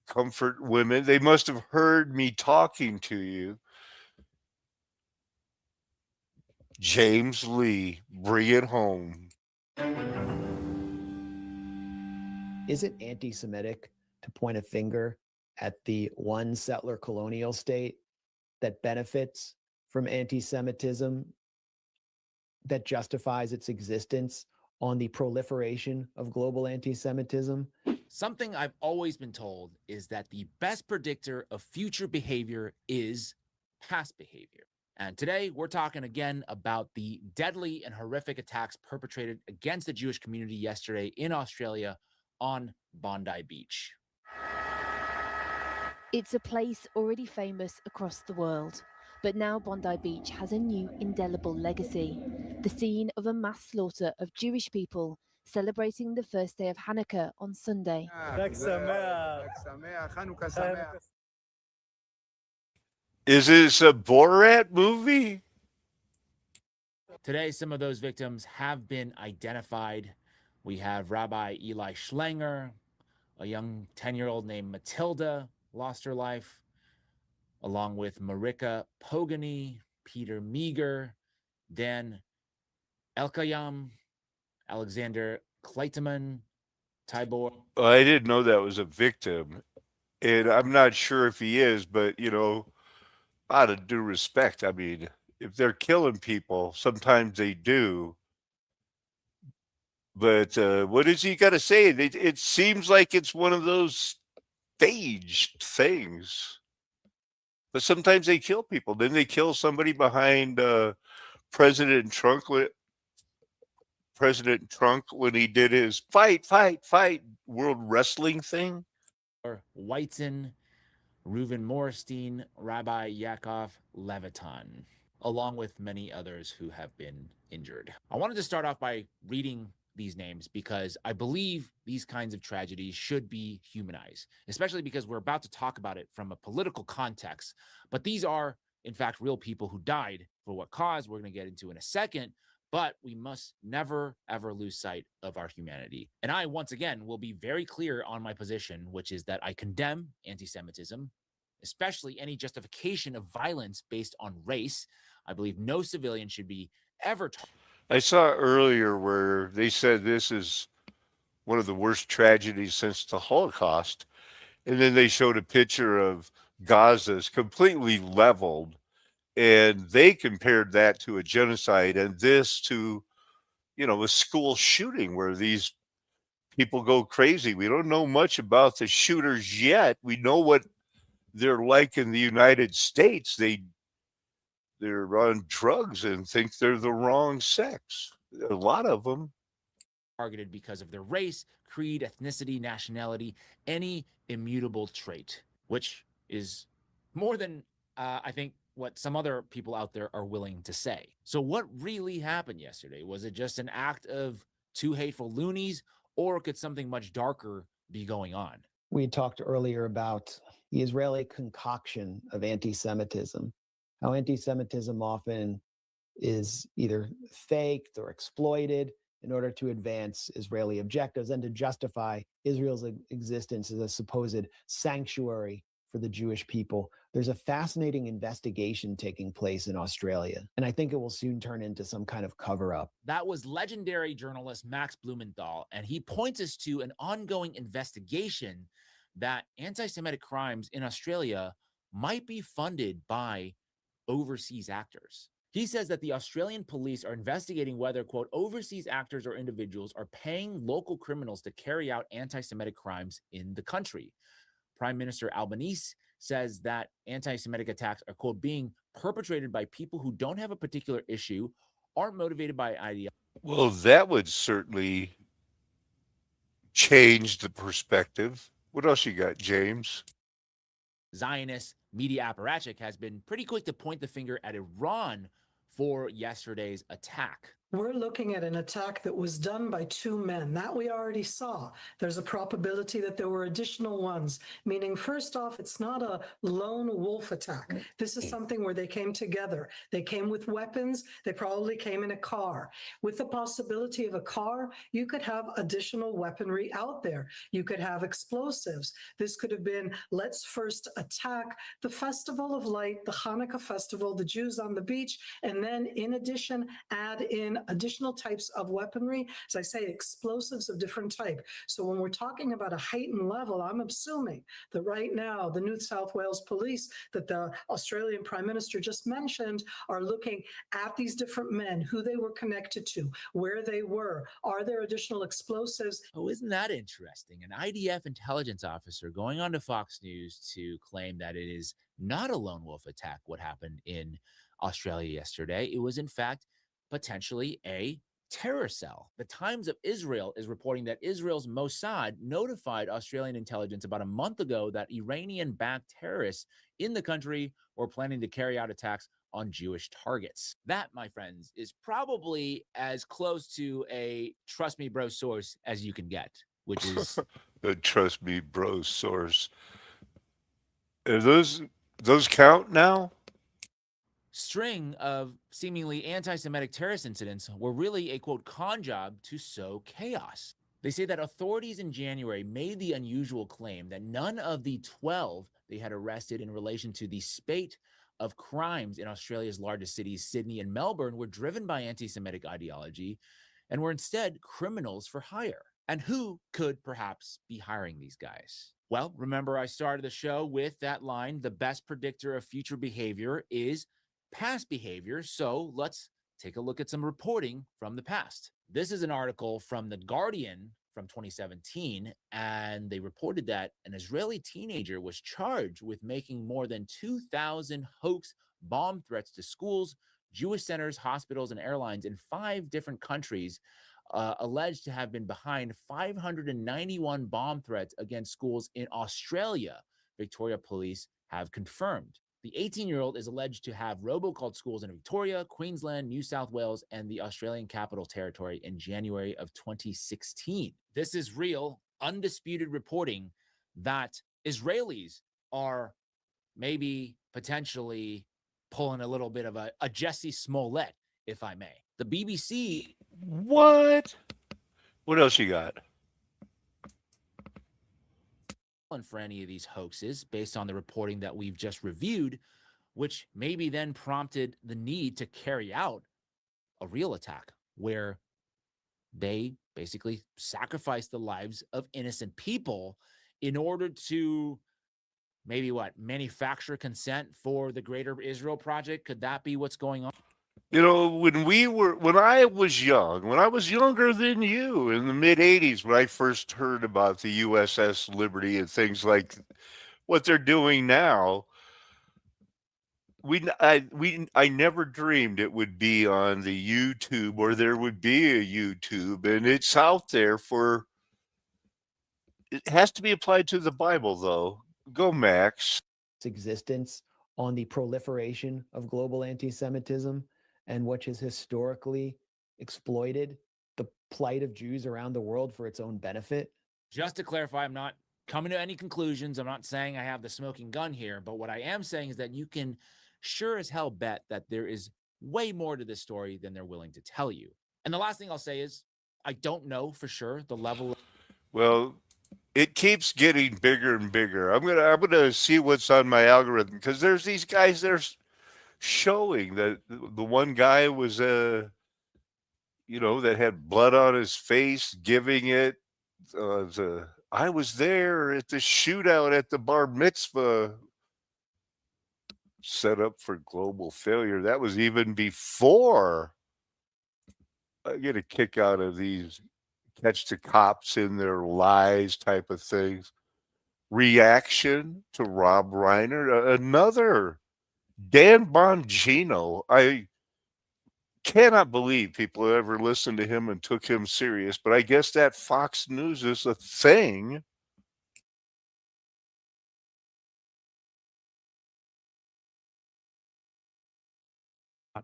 Comfort women. They must have heard me talking to you. James Lee, bring it home.
Is it anti-Semitic to point a finger at the one settler colonial state that benefits from anti-Semitism, that justifies its existence on the proliferation of global anti-Semitism?
Something I've always been told is that the best predictor of future behavior is past behavior. And today we're talking again about the deadly and horrific attacks perpetrated against the Jewish community yesterday in Australia on Bondi Beach.
It's a place already famous across the world, but now Bondi Beach has a new indelible legacy, the scene of a mass slaughter of Jewish people celebrating the first day of Hanukkah on Sunday.
Is this a Borat movie?
Today, some of those victims have been identified. We have Rabbi Eli Schlanger, a young 10-year-old named Matilda lost her life, along with Marika Pogany, Peter Meager, Dan Elkayam, Alexander Kleiteman, Tibor.
I didn't know that was a victim. And I'm not sure if he is, but, you know, out of due respect, I mean, if they're killing people, sometimes they do. But what does he got to say? It seems like it's one of those staged things. But sometimes they kill people. Then they kill somebody behind President Trump. President Trump when he did his fight world wrestling thing.
Weitzen, Reuven Morstein, Rabbi Yaakov Levitan, along with many others who have been injured. I wanted to start off by reading these names because I believe these kinds of tragedies should be humanized, especially because we're about to talk about it from a political context. But these are, in fact, real people who died. For what cause, we're going to get into in a second. But we must never, ever lose sight of our humanity. And I, once again, will be very clear on my position, which is that I condemn anti-Semitism, especially any justification of violence based on race. I believe no civilian should be ever taught.
I saw earlier where they said this is one of the worst tragedies since the Holocaust. And then they showed a picture of Gaza's completely leveled. And they compared that to a genocide and this to, you know, a school shooting where these people go crazy. We don't know much about the shooters yet. We know what they're like in the United States. They're on drugs and think they're the wrong sex. A lot of them.
Targeted because of their race, creed, ethnicity, nationality, any immutable trait, which is more than I think what some other people out there are willing to say. So what really happened yesterday? Was it just an act of two hateful loonies, or could something much darker be going on?
We talked earlier about the Israeli concoction of anti-Semitism, how anti-Semitism often is either faked or exploited in order to advance Israeli objectives and to justify Israel's existence as a supposed sanctuary for the Jewish people. There's a fascinating investigation taking place in Australia, and I think it will soon turn into some kind of cover-up.
That was legendary journalist Max Blumenthal, and he points us to an ongoing investigation that anti-Semitic crimes in Australia might be funded by overseas actors. He says that the Australian police are investigating whether, quote, overseas actors or individuals are paying local criminals to carry out anti-Semitic crimes in the country. Prime Minister Albanese says that anti-Semitic attacks are, quote, being perpetrated by people who don't have a particular issue, aren't motivated by ideology.
Well, that would certainly change the perspective. What else you got, James?
Zionist media apparatchik has been pretty quick to point the finger at Iran for yesterday's attack.
We're looking at an attack that was done by two men. That we already saw. There's a probability that there were additional ones, meaning, first off, it's not a lone wolf attack. This is something where they came together. They came with weapons. They probably came in a car. With the possibility of a car, you could have additional weaponry out there. You could have explosives. This could have been, let's first attack the Festival of Light, the Hanukkah festival, the Jews on the beach, and then in addition, add in additional types of weaponry, as I say, explosives of different type. So when we're talking about a heightened level, I'm assuming that right now the New South Wales Police that the Australian Prime Minister just mentioned are looking at these different men, who they were connected to, where they were. Are there additional explosives?
Oh, isn't that interesting? An IDF intelligence officer going on to Fox News to claim that it is not a lone wolf attack, what happened in Australia yesterday. It was, in fact, potentially a terror cell. The Times of Israel is reporting that Israel's Mossad notified Australian intelligence about a month ago that Iranian-backed terrorists in the country were planning to carry out attacks on Jewish targets. That, my friends, is probably as close to a trust me bro source as you can get, which is
a trust me bro source. Are those count now?
string of seemingly anti-Semitic terrorist incidents were really a, quote, con job to sow chaos. They say that authorities in January made the unusual claim that none of the 12 they had arrested in relation to the spate of crimes in Australia's largest cities, Sydney and Melbourne, were driven by anti-Semitic ideology and were instead criminals for hire. And who could perhaps be hiring these guys? Well, remember I started the show with that line, the best predictor of future behavior is past behavior. So let's take a look at some reporting from the past. This is an article from The Guardian from 2017, and they reported that an Israeli teenager was charged with making more than 2,000 hoax bomb threats to schools, Jewish centers, hospitals, and airlines in 5 different countries, alleged to have been behind 591 bomb threats against schools in Australia, Victoria police have confirmed. The 18-year-old is alleged to have robocalled schools in Victoria, Queensland, New South Wales, and the Australian Capital Territory in January of 2016. This is real, undisputed reporting that Israelis are maybe potentially pulling a little bit of a Jussie Smollett, if I may. The BBC.
What? What else you got?
For any of these hoaxes based on the reporting that we've just reviewed, which maybe then prompted the need to carry out a real attack where they basically sacrifice the lives of innocent people in order to maybe manufacture consent for the Greater Israel Project. Could that be what's going on?
You know, when I was young, when I was younger than you in the mid 80s, when I first heard about the USS Liberty and things like what they're doing now, I never dreamed it would be on the YouTube or there would be a YouTube, and it's out there for. It has to be applied to the Bible, though. Go, Max.
Existence on the proliferation of global anti-Semitism and which has historically exploited the plight of Jews around the world for its own benefit.
Just to clarify, I'm not coming to any conclusions. I'm not saying I have the smoking gun here, but what I am saying is that you can sure as hell bet that there is way more to this story than they're willing to tell you. And the last thing I'll say is I don't know for sure the level of.
Well, it keeps getting bigger and bigger. I'm gonna see what's on my algorithm because there's these guys there showing that the one guy was that had blood on his face, giving it. I was there at the shootout at the bar mitzvah, set up for global failure. That was even before. I get a kick out of these catch the cops in their lies type of things. Reaction to Rob Reiner, another Dan Bongino. I cannot believe people ever listened to him and took him serious, but I guess that Fox News is a thing.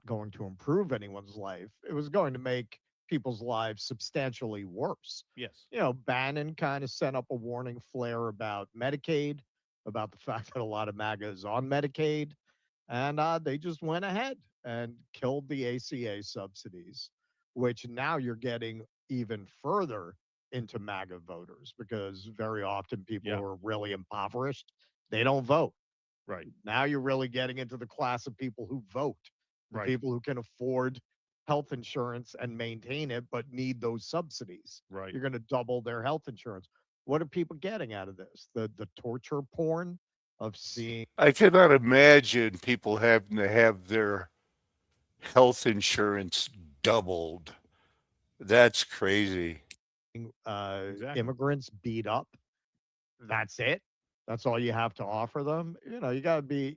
going to improve anyone's life. It was going to make people's lives substantially worse.
Yes.
You know, Bannon kind of sent up a warning flare about Medicaid, about the fact that a lot of MAGA is on Medicaid, and they just went ahead and killed the ACA subsidies, which now you're getting even further into MAGA voters because very often people who are really impoverished, they don't vote.
Right.
Now you're really getting into the class of people who vote, the
Right.
people who can afford health insurance and maintain it, but need those subsidies.
Right.
You're going to double their health insurance. What are people getting out of this? The torture porn of seeing.
I cannot imagine people having to have their health insurance doubled. That's crazy.
Immigrants beat up. That's it. That's all you have to offer them. You know, you gotta be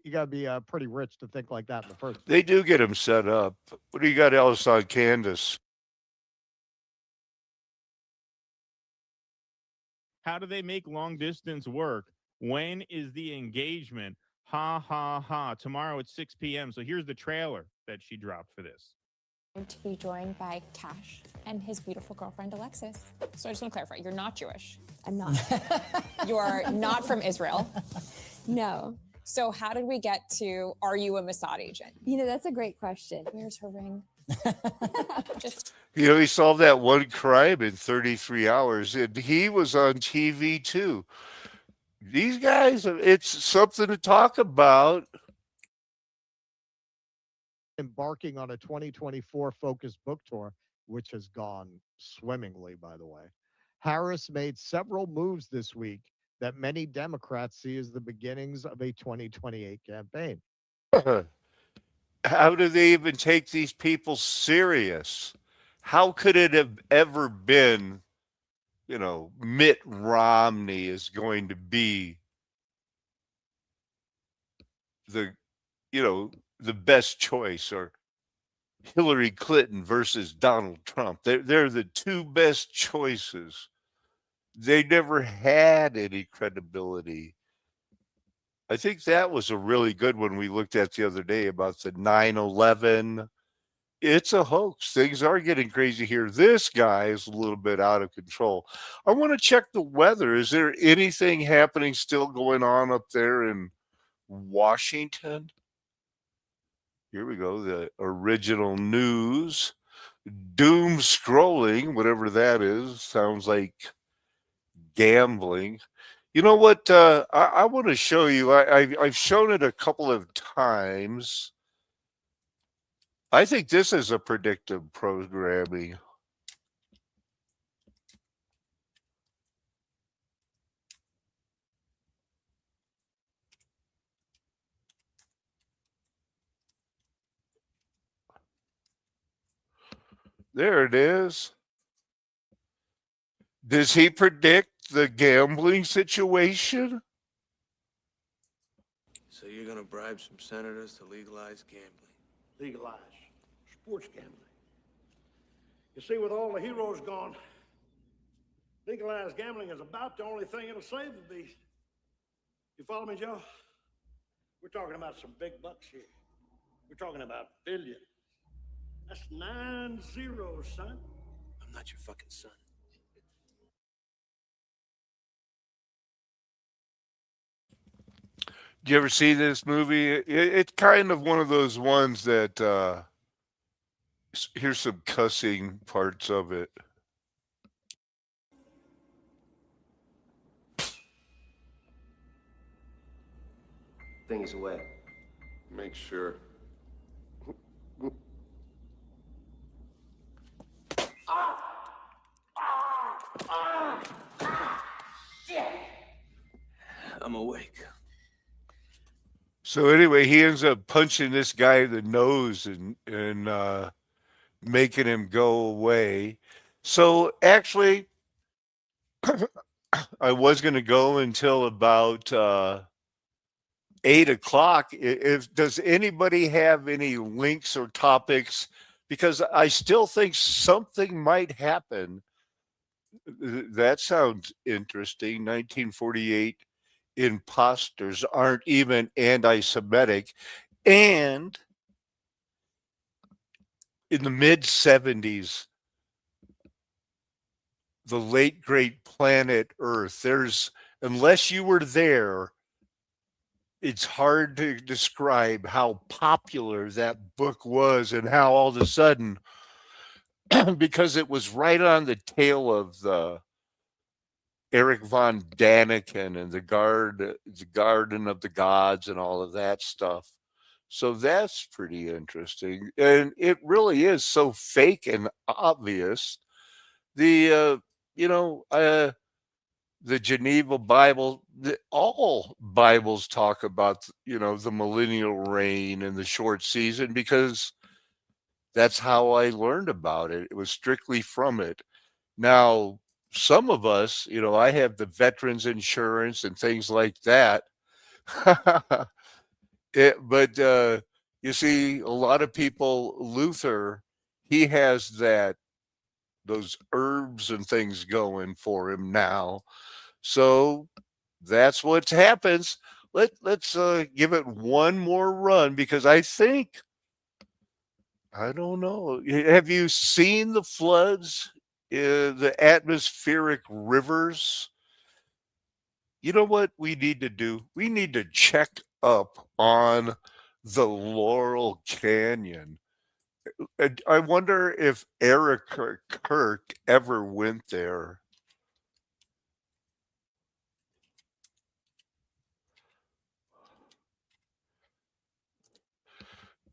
pretty rich to think like that in the first.
They do get them set up. What do you got else on Candace?
How do they make long distance work? When is the engagement? Ha ha ha. Tomorrow at 6 p.m. So here's the trailer that she dropped for this.
To be joined by Cash and his beautiful girlfriend Alexis. So I just want to clarify, you're not Jewish. I'm not. You are not from Israel. No. So how did we get to, are you a Mossad agent? You know, that's a great question. Where's her ring? Just
You know, he solved that one crime in 33 hours, and he was on TV too. These guys, it's something to talk about.
Embarking on a 2024 focused book tour, which has gone swimmingly, by the way. Harris made several moves this week that many Democrats see as the beginnings of a 2028 campaign.
How do they even take these people serious? How could it have ever been, you know, Mitt Romney is going to be the, you know, the best choice, or Hillary Clinton versus Donald Trump? They're the two best choices. They never had any credibility. I think that was a really good one we looked at the other day about the 9/11. It's a hoax. Things are getting crazy here. This guy is a little bit out of control. I want to check the weather. Is there anything happening still going on up there in Washington? Here we go. The original news. Doom scrolling, whatever that is, sounds like gambling. You know what? I want to show you. I've shown it a couple of times. I think this is a predictive programming. There it is. Does he predict the gambling situation?
So you're going to bribe some senators to legalize gambling?
Legalize sports gambling. You see, with all the heroes gone, legalized gambling is about the only thing that'll save the beast. You follow me, Joe? We're talking about some big bucks here. We're talking about billions. That's 9 zeros, son.
I'm not your fucking son.
Do you ever see this movie? It's kind of one of those ones that here's some cussing parts of it.
Thing is away. Make sure. I'm awake.
So anyway, he ends up punching this guy in the nose and making him go away. So actually, I was going to go until about 8 o'clock. If does anybody have any links or topics? Because I still think something might happen. That sounds interesting. 1948 imposters aren't even anti-Semitic, and in the mid 70s, the late great planet Earth. Unless you were there, it's hard to describe how popular that book was and how all of a sudden, because it was right on the tail of the Eric von Daniken and the Garden of the Gods and all of that stuff. So that's pretty interesting. And it really is so fake and obvious. The, you know, the Geneva Bible, all Bibles talk about, the millennial reign and the short season because that's how I learned about it. It was strictly from it. Now, some of us, I have the veterans insurance and things like that. But you see, a lot of people, Luther, he has those herbs and things going for him now. So that's what happens. Let's give it one more run because I don't know. Have you seen the floods, the atmospheric rivers? You know what we need to do? We need to check up on the Laurel Canyon. I wonder if Eric Kirk ever went there.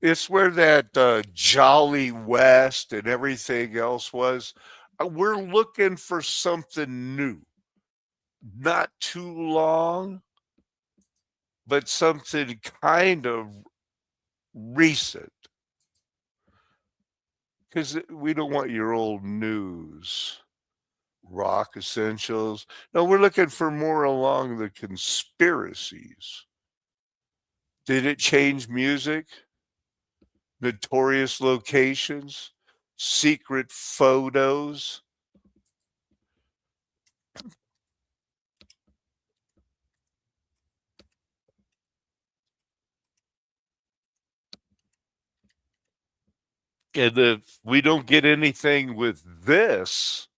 It's where that Jolly West and everything else was. We're looking for something new. Not too long, but something kind of recent. Because we don't want your old news. Rock essentials. No, we're looking for more along the conspiracies. Did it change music? Notorious locations? Secret photos? And if we don't get anything with this,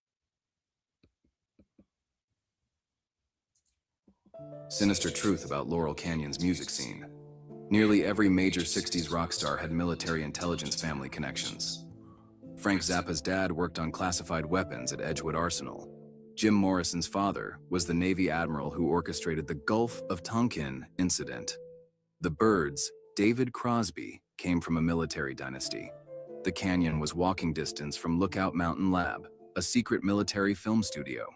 Sinister truth about Laurel Canyon's music scene. Nearly every major 60s rock star had military intelligence family connections. Frank Zappa's dad worked on classified weapons at Edgewood Arsenal. Jim Morrison's father was the Navy admiral who orchestrated the Gulf of Tonkin incident. The Byrds, David Crosby, came from a military dynasty. The canyon was walking distance from Lookout Mountain Lab, a secret military film studio.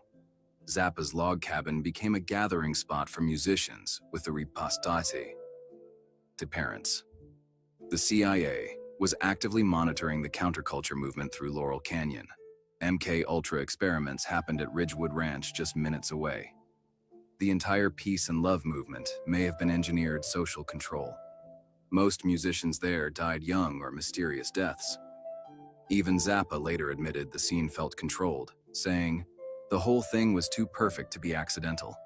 Zappa's log cabin became a gathering spot for musicians with the ripostate to parents. The CIA was actively monitoring the counterculture movement through Laurel Canyon. MK Ultra experiments happened at Ridgewood Ranch just minutes away. The entire peace and love movement may have been engineered social control. Most musicians there died young or mysterious deaths. Even Zappa later admitted the scene felt controlled, saying, "The whole thing was too perfect to be accidental."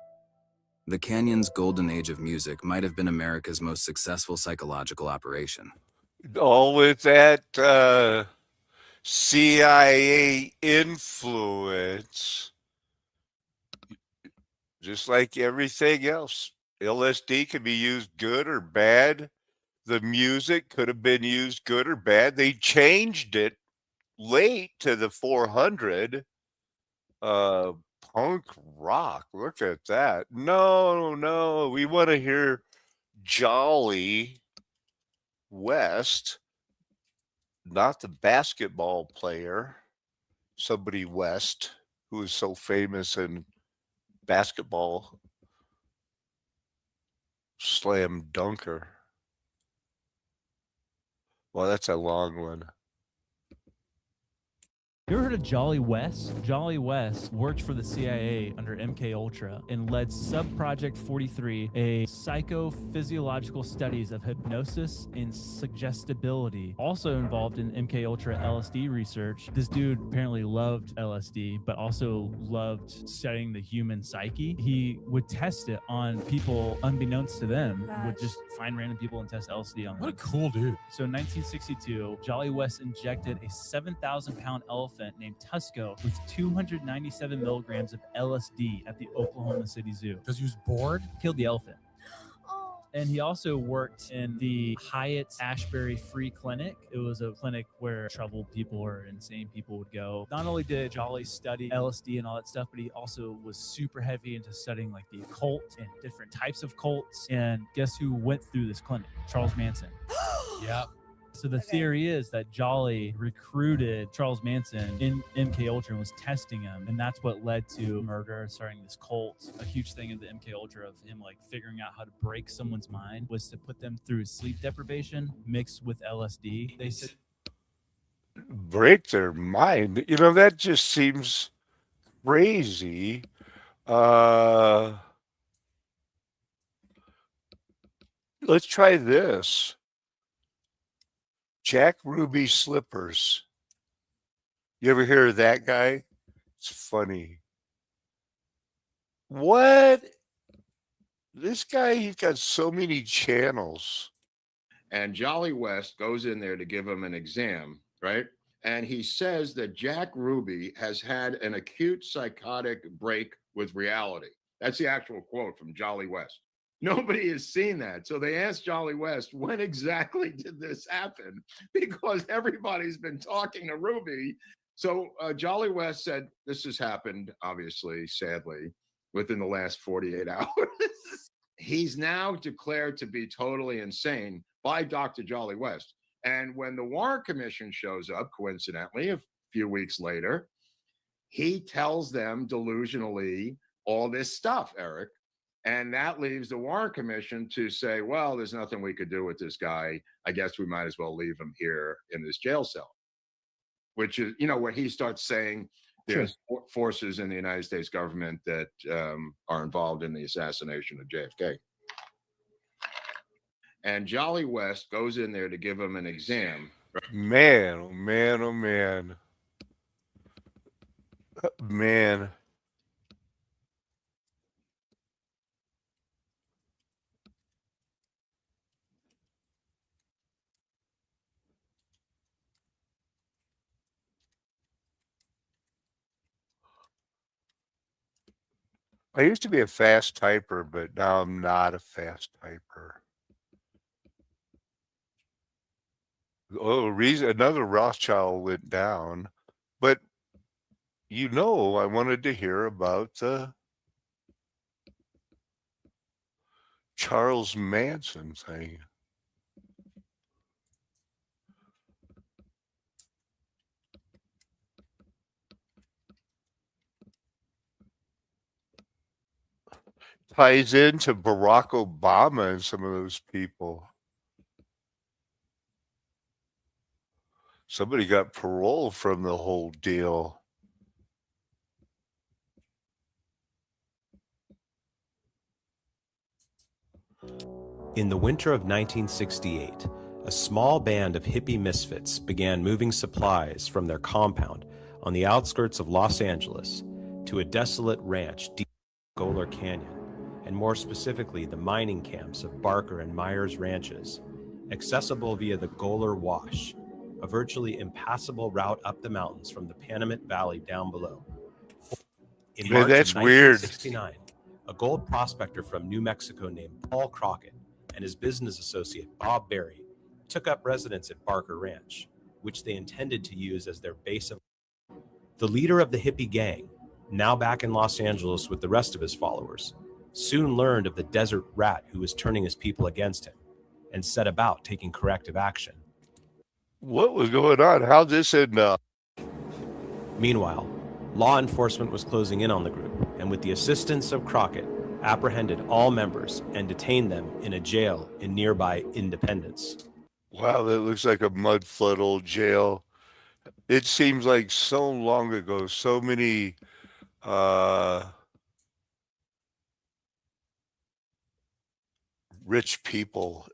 The Canyon's golden age of music might have been America's most successful psychological operation.
all with that CIA influence, just like everything else. LSD can be used good or bad. The music could have been used good or bad. They changed it late to the 400. Punk rock. Look at that. No, we want to hear Jolly West, not the basketball player, somebody West, who is so famous in basketball, slam dunker. Well, that's a long one.
You ever heard of Jolly West? Jolly West worked for the CIA under MK Ultra and led Subproject 43, a psychophysiological studies of hypnosis and suggestibility. Also involved in MK Ultra LSD research. This dude apparently loved LSD, but also loved studying the human psyche. He would test it on people unbeknownst to them. Would just find random people and test LSD on them.
What a cool dude.
So in 1962, Jolly West injected a 7,000-pound elephant named Tusco with 297 milligrams of LSD at the Oklahoma City Zoo.
Because he was bored?
Killed the elephant. And he also worked in the Hyatt Ashbury Free Clinic. It was a clinic where troubled people or insane people would go. Not only did Jolly study LSD and all that stuff, but he also was super heavy into studying like the occult and different types of cults. And guess who went through this clinic? Charles Manson.
Yep.
So the theory is that Jolly recruited Charles Manson in MK Ultra and was testing him, and that's what led to murder, starting this cult. A huge thing in the MK Ultra of him like figuring out how to break someone's mind was to put them through sleep deprivation mixed with LSD. They said
Break their mind. You know, that just seems crazy. Let's try this. Jack Ruby slippers. You ever hear of that guy? It's funny. What? This guy, he's got so many channels.
And Jolly West goes in there to give him an exam, right? And he says that Jack Ruby has had an acute psychotic break with reality. That's the actual quote from Jolly West. Nobody has seen that. So they asked Jolly West, when exactly did this happen? Because everybody's been talking to Ruby. So Jolly West said, this has happened, obviously, sadly, within the last 48 hours. He's now declared to be totally insane by Dr. Jolly West. And when the Warren Commission shows up, coincidentally, a few weeks later, he tells them delusionally all this stuff, Eric. And that leaves the Warren Commission to say, well, there's nothing we could do with this guy. I guess we might as well leave him here in this jail cell, which is, you know, where he starts saying there's forces in the United States government that are involved in the assassination of JFK. And Jolly West goes in there to give him an exam.
Man, oh man, oh man. Man. I used to be a fast typer, but now I'm not a fast typer. Oh, another Rothschild went down, but you know, I wanted to hear about Charles Manson thing. Ties into Barack Obama and some of those people. Somebody got parole from the whole deal.
In the winter of 1968, a small band of hippie misfits began moving supplies from their compound on the outskirts of Los Angeles to a desolate ranch deep in Goler Canyon, and more specifically the mining camps of Barker and Myers ranches, accessible via the Goler Wash, a virtually impassable route up the mountains from the Panamint Valley down below. In March
that's
of
weird.
1969, a gold prospector from New Mexico named Paul Crockett and his business associate Bob Berry took up residence at Barker Ranch, which they intended to use as their base of. The leader of the hippie gang, now back in Los Angeles with the rest of his followers, soon learned of the desert rat who was turning his people against him and set about taking corrective action.
What was going on? How'd this end up?
Meanwhile, law enforcement was closing in on the group, and with the assistance of Crockett, apprehended all members and detained them in a jail in nearby Independence.
Wow, that looks like a mud flood old jail. It seems like so long ago, so many rich people.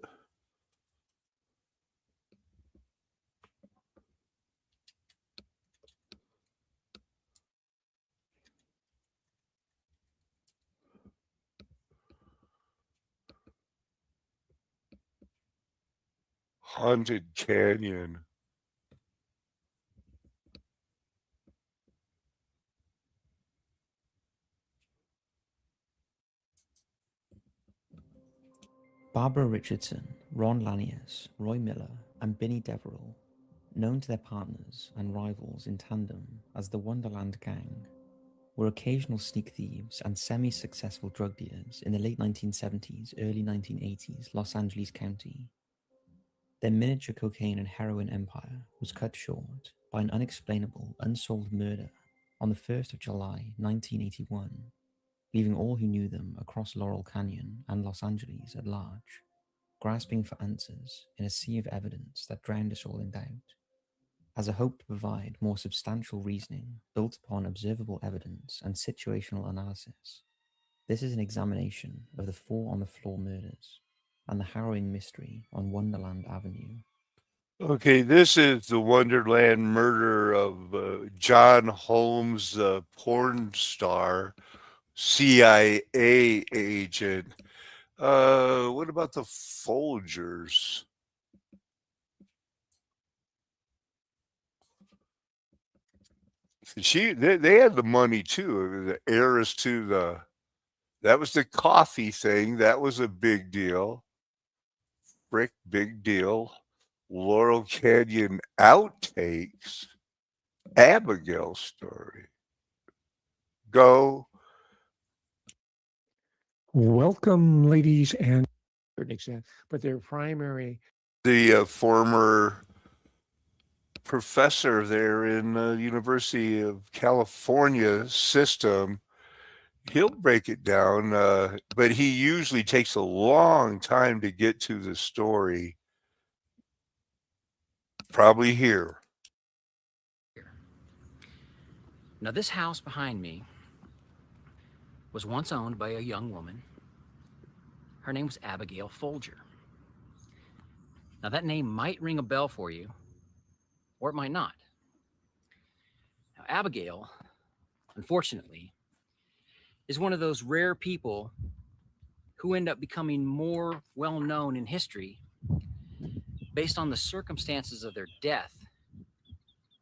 Haunted Canyon.
Barbara Richardson, Ron Lanius, Roy Miller, and Binny Deverell, known to their partners and rivals in tandem as the Wonderland Gang, were occasional sneak thieves and semi-successful drug dealers in the late 1970s, early 1980s Los Angeles County. Their miniature cocaine and heroin empire was cut short by an unexplainable, unsolved murder on the 1st of July, 1981, leaving all who knew them across Laurel Canyon and Los Angeles at large, grasping for answers in a sea of evidence that drowned us all in doubt. As a hope to provide more substantial reasoning built upon observable evidence and situational analysis, this is an examination of the 4 on-the-floor murders and the harrowing mystery on Wonderland Avenue.
Okay, this is the Wonderland murder of John Holmes, the porn star, CIA agent. What about the Folgers? They had the money too. The heiress to that was the coffee thing. That was a big deal. Frick, big deal. Laurel Canyon outtakes. Abigail story. Go.
Welcome, ladies and but their primary.
The former professor there in the University of California system, he'll break it down, but he usually takes a long time to get to the story. Probably here.
Now, this house behind me was once owned by a young woman. Her name was Abigail Folger. Now, that name might ring a bell for you, or it might not. Now, Abigail, unfortunately, is one of those rare people who end up becoming more well-known in history based on the circumstances of their death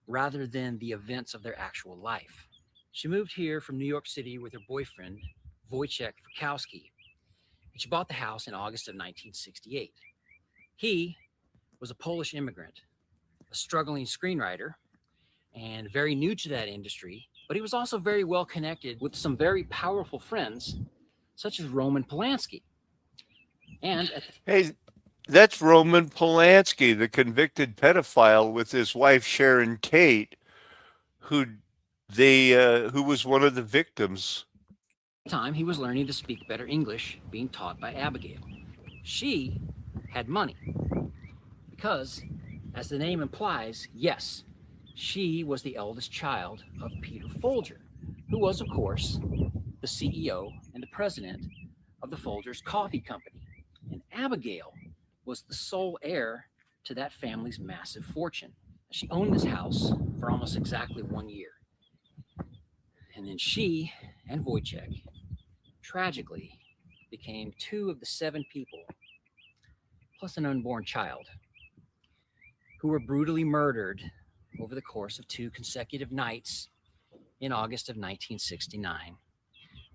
rather than the events of their actual life. She moved here from New York City with her boyfriend, Wojciech Frykowski, and she bought the house in August of 1968. He was a Polish immigrant, a struggling screenwriter, and very new to that industry, but he was also very well connected with some very powerful friends, such as Roman Polanski. And
Hey, that's Roman Polanski, the convicted pedophile with his wife Sharon Tate, who was one of the victims.
time, he was learning to speak better English, being taught by Abigail. She had money because, as the name implies, yes, she was the eldest child of Peter Folger, who was, of course, the CEO and the president of the Folgers Coffee Company. And Abigail was the sole heir to that family's massive fortune. She owned this house for almost exactly 1 year. And then she and Wojciech tragically became 2 of the 7 people, plus an unborn child, who were brutally murdered over the course of 2 consecutive nights in August of 1969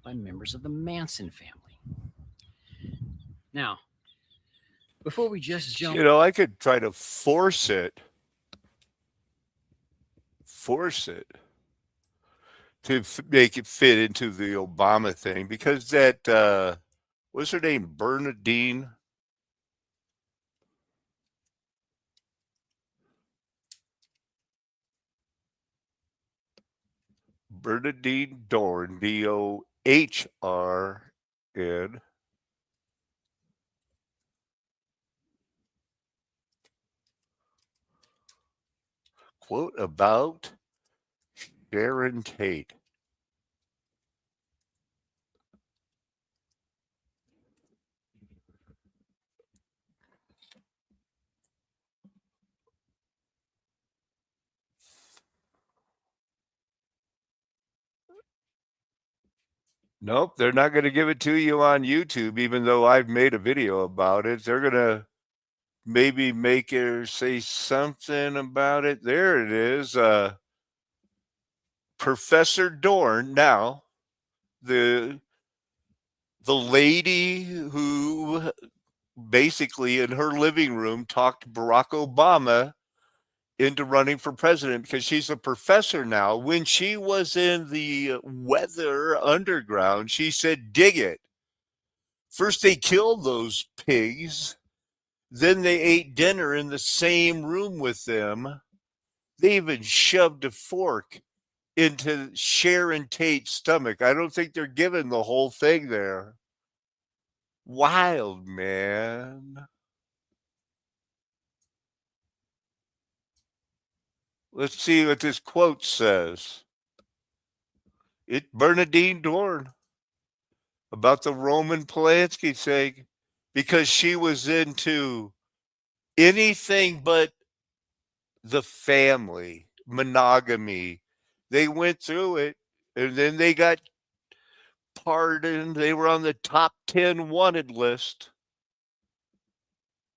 by members of the Manson family. Now, before we just jump...
I could try to force it to make it fit into the Obama thing, because that, what's her name, Bernadine? Bernadine Dorn, Dohrn. Quote about Sharon Tate. Nope, they're not going to give it to you on YouTube, even though I've made a video about it. They're going to maybe make it or say something about it. There it is. Professor Dorn. Now, the lady who basically in her living room talked Barack Obama into running for president because she's a professor now. When she was in the weather underground, she said, dig it. First, they killed those pigs. Then they ate dinner in the same room with them. They even shoved a fork into Sharon Tate's stomach. I don't think they're giving the whole thing there. Wild, man. Let's see what this quote says. It's Bernadine Dorn about the Roman Polanski thing because she was into anything but the family, monogamy. They went through it and then they got pardoned. They were on the top 10 wanted list.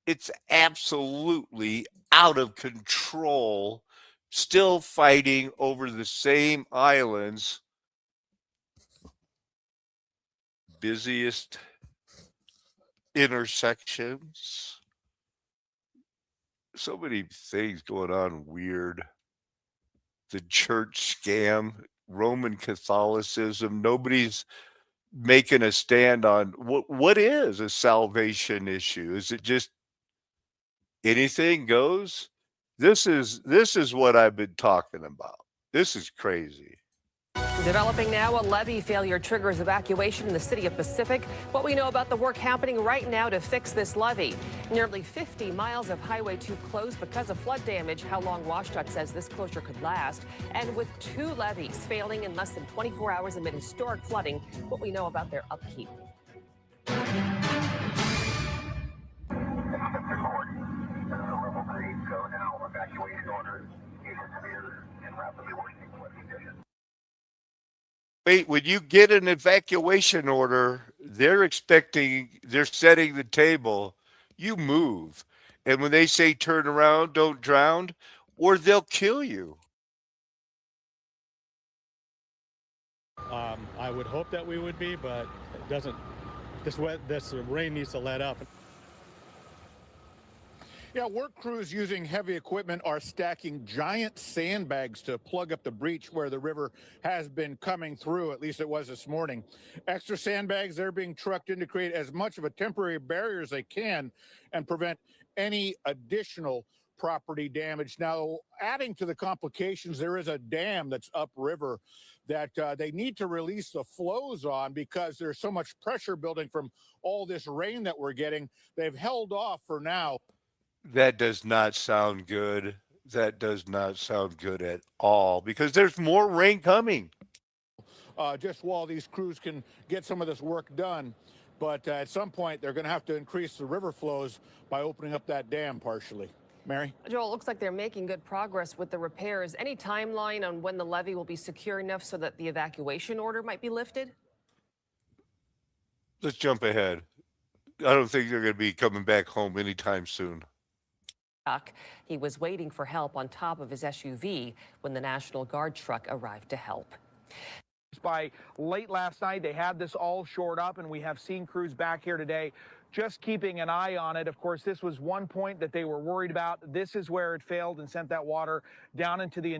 It's absolutely out of control. Still fighting over the same islands. Busiest intersections. So many things going on weird. The church scam, Roman Catholicism. Nobody's making a stand on what is a salvation issue. Is it just anything goes? This is what I've been talking about. This is crazy.
Developing now, a levee failure triggers evacuation in the city of Pacific. What we know about the work happening right now to fix this levee. Nearly 50 miles of Highway 2 closed because of flood damage. How long WashDOT says this closure could last. And with 2 levees failing in less than 24 hours amid historic flooding, what we know about their upkeep.
Wait, when you get an evacuation order, they're setting the table, you move. And when they say turn around, don't drown, or they'll kill you.
I would hope that we would be, but it doesn't. This rain needs to let up.
Yeah, work crews using heavy equipment are stacking giant sandbags to plug up the breach where the river has been coming through. At least it was this morning. Extra sandbags, they're being trucked in to create as much of a temporary barrier as they can and prevent any additional property damage. Now, adding to the complications, there is a dam that's upriver that they need to release the flows on because there's so much pressure building from all this rain that we're getting. They've held off for now.
That does not sound good. That does not sound good at all because there's more rain coming.
Just while these crews can get some of this work done. But at some point, they're going to have to increase the river flows by opening up that dam partially. Mary?
Joel, it looks like they're making good progress with the repairs. Any timeline on when the levee will be secure enough so that the evacuation order might be lifted?
Let's jump ahead. I don't think they're going to be coming back home anytime soon.
He was waiting for help on top of his SUV when the National Guard truck arrived to help.
By late last night, they had this all shored up, and we have seen crews back here today just keeping an eye on it. Of course, this was one point that they were worried about. This is where it failed and sent that water down into the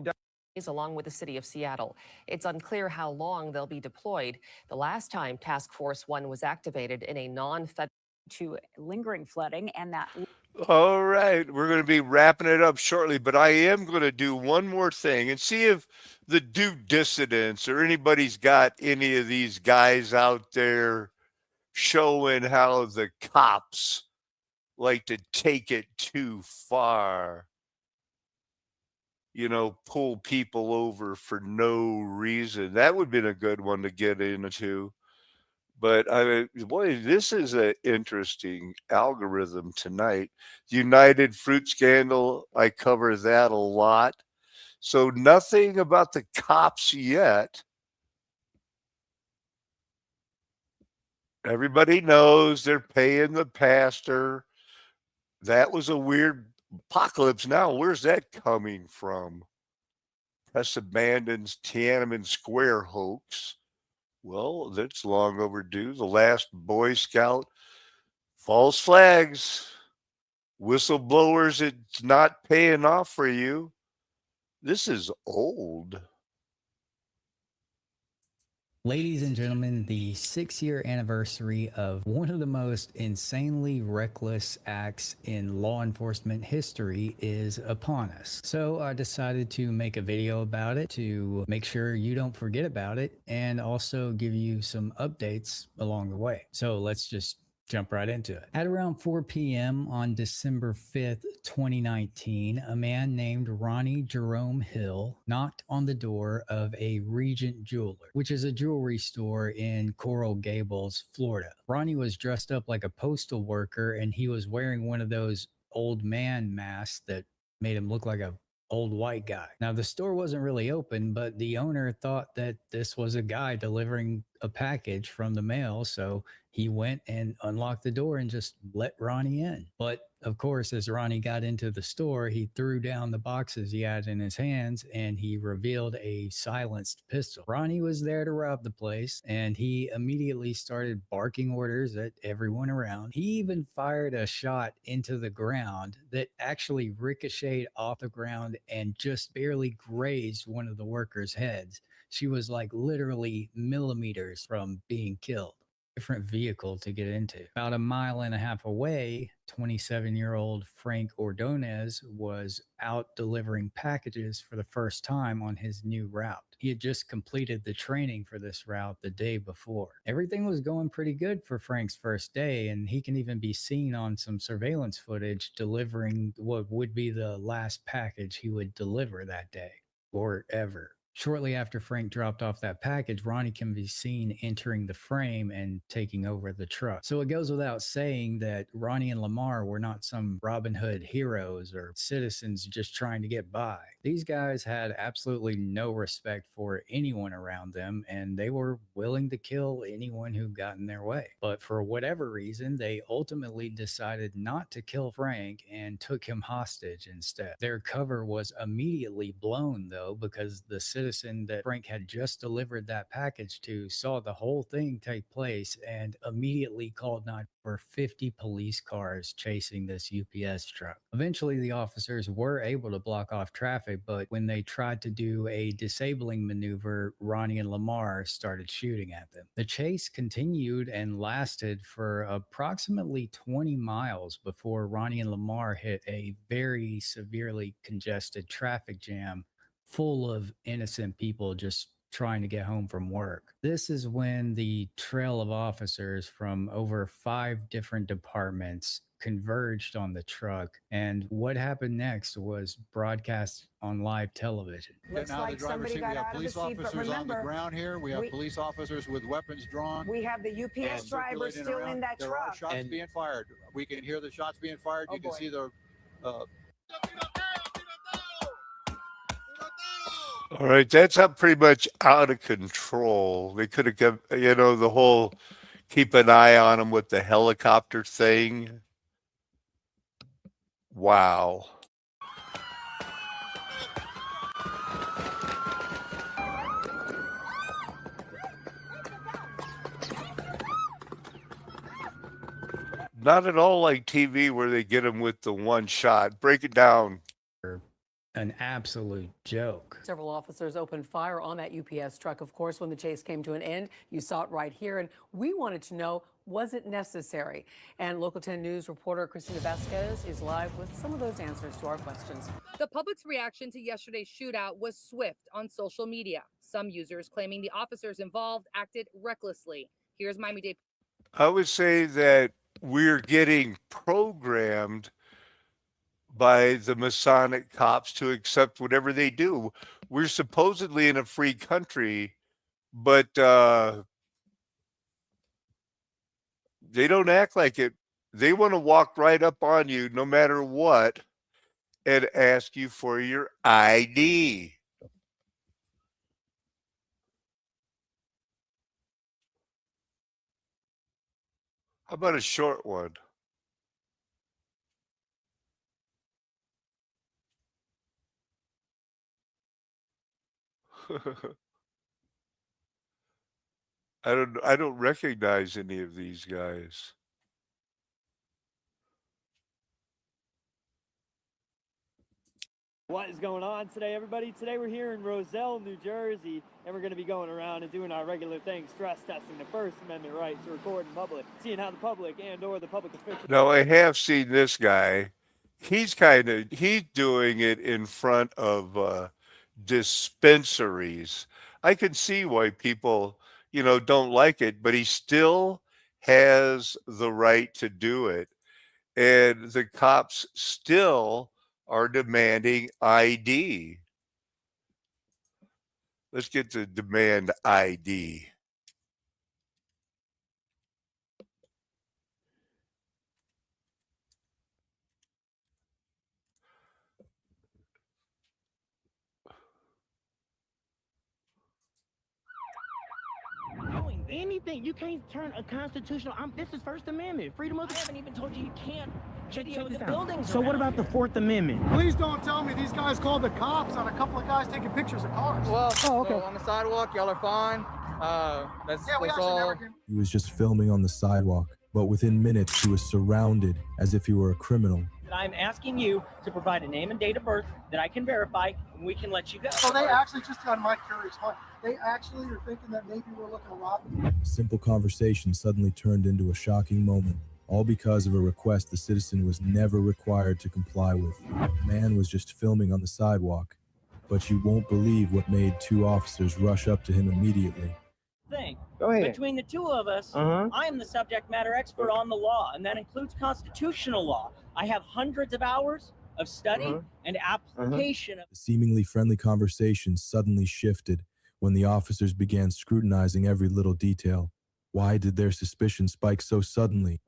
along with the city of Seattle. It's unclear how long they'll be deployed. The last time Task Force 1 was activated in a non-federal
to lingering flooding and that.
All right, we're going to be wrapping it up shortly, but I am going to do one more thing and see if the due dissidents or anybody's got any of these guys out there showing how the cops like to take it too far. pull people over for no reason. That would have been a good one to get into. But I mean, boy, this is an interesting algorithm tonight. United Fruit Scandal, I cover that a lot. So nothing about the cops yet. Everybody knows they're paying the pastor. That was a weird apocalypse now. Where's that coming from? Press abandons Tiananmen Square hoax. Well, that's long overdue. The last Boy Scout, false flags, whistleblowers, it's not paying off for you. This is old.
Ladies and gentlemen, the 6-year anniversary of one of the most insanely reckless acts in law enforcement history is upon us. So I decided to make a video about it to make sure you don't forget about it and also give you some updates along the way. So let's just jump right into it. At around 4 p.m. on December 5th, 2019, a man named Ronnie Jerome Hill knocked on the door of a Regent Jeweler, which is a jewelry store in Coral Gables, Florida. Ronnie was dressed up like a postal worker and he was wearing one of those old man masks that made him look like a old white guy. Now, the store wasn't really open, but the owner thought that this was a guy delivering a package from the mail, so he went and unlocked the door and just let Ronnie in. But of course, as Ronnie got into the store, he threw down the boxes he had in his hands and he revealed a silenced pistol. Ronnie was there to rob the place and he immediately started barking orders at everyone around. He even fired a shot into the ground that actually ricocheted off the ground and just barely grazed one of the workers' heads. She was like literally millimeters from being killed. Different vehicle to get into. About a mile and a half away, 27-year-old Frank Ordonez was out delivering packages for the first time on his new route. He had just completed the training for this route the day before. Everything was going pretty good for Frank's first day, and he can even be seen on some surveillance footage delivering what would be the last package he would deliver that day, or ever. Shortly after Frank dropped off that package, Ronnie can be seen entering the frame and taking over the truck. So it goes without saying that Ronnie and Lamar were not some Robin Hood heroes or citizens just trying to get by. These guys had absolutely no respect for anyone around them, and they were willing to kill anyone who got in their way. But for whatever reason, they ultimately decided not to kill Frank and took him hostage instead. Their cover was immediately blown, though, because the citizens that Frank had just delivered that package to saw the whole thing take place and immediately called 911 for 50 police cars chasing this UPS truck. Eventually, the officers were able to block off traffic, but when they tried to do a disabling maneuver, Ronnie and Lamar started shooting at them. The chase continued and lasted for approximately 20 miles before Ronnie and Lamar hit a very severely congested traffic jam full of innocent people just trying to get home from work. This is when the trail of officers from over 5 different departments converged on the truck, and what happened next was broadcast on live television.
Looks now like somebody got out of the seat, but remember, on the ground here. We have police officers with weapons drawn. We have the UPS driver still in that truck. There are shots being fired. We can hear the shots being fired. You can see the
All right, that's up pretty much out of control. They could have kept, the whole keep an eye on them with the helicopter thing. Wow. Not at all like TV where they get them with the one shot. Break it down.
An absolute joke.
Several officers opened fire on that UPS truck, of course, when the chase came to an end. You saw it right here, and we wanted to know, was it necessary? And Local 10 News reporter Christina Vasquez is live with some of those answers to our questions.
The public's reaction to yesterday's shootout was swift on social media. Some users claiming the officers involved acted recklessly. Here's Miami-Dade.
I would say that we're getting programmed by the Masonic cops to accept whatever they do. We're supposedly in a free country, but they don't act like it. They want to walk right up on you no matter what and ask you for your ID. How about a short one? I don't recognize any of these guys.
What is going on today, everybody? Today we're here in Roselle, New Jersey, and we're going to be going around and doing our regular thing, stress testing the First Amendment right to record in public, seeing how the public and or the public officials...
Now, I have seen this guy. He's doing it in front of dispensaries. I can see why people, don't like it, but he still has the right to do it. And the cops still are demanding ID. Let's get to demand ID.
Anything. You can't turn a constitutional... this is First Amendment. Freedom of... I haven't even told you you can't video the buildings. So what about the Fourth Amendment?
Please don't tell me these guys called the cops on a couple of guys taking pictures of cars.
Well,
okay.
So on the sidewalk, y'all are fine.
We actually never came.
He was just filming on the sidewalk, but within minutes he was surrounded as if he were a criminal.
I'm asking you to provide a name and date of birth that I can verify, and we can let you go.
So they actually, just on my curious mind, they actually are thinking that maybe we're looking to rob them?
A simple conversation suddenly turned into a shocking moment, all because of a request the citizen was never required to comply with. The man was just filming on the sidewalk, but you won't believe what made two officers rush up to him immediately.
Thing.
Go ahead.
Between the two of us, I am the subject matter expert on the law, and that includes constitutional law. I have hundreds of hours of study and application.
The seemingly friendly conversation suddenly shifted when the officers began scrutinizing every little detail. Why did their suspicion spike so suddenly?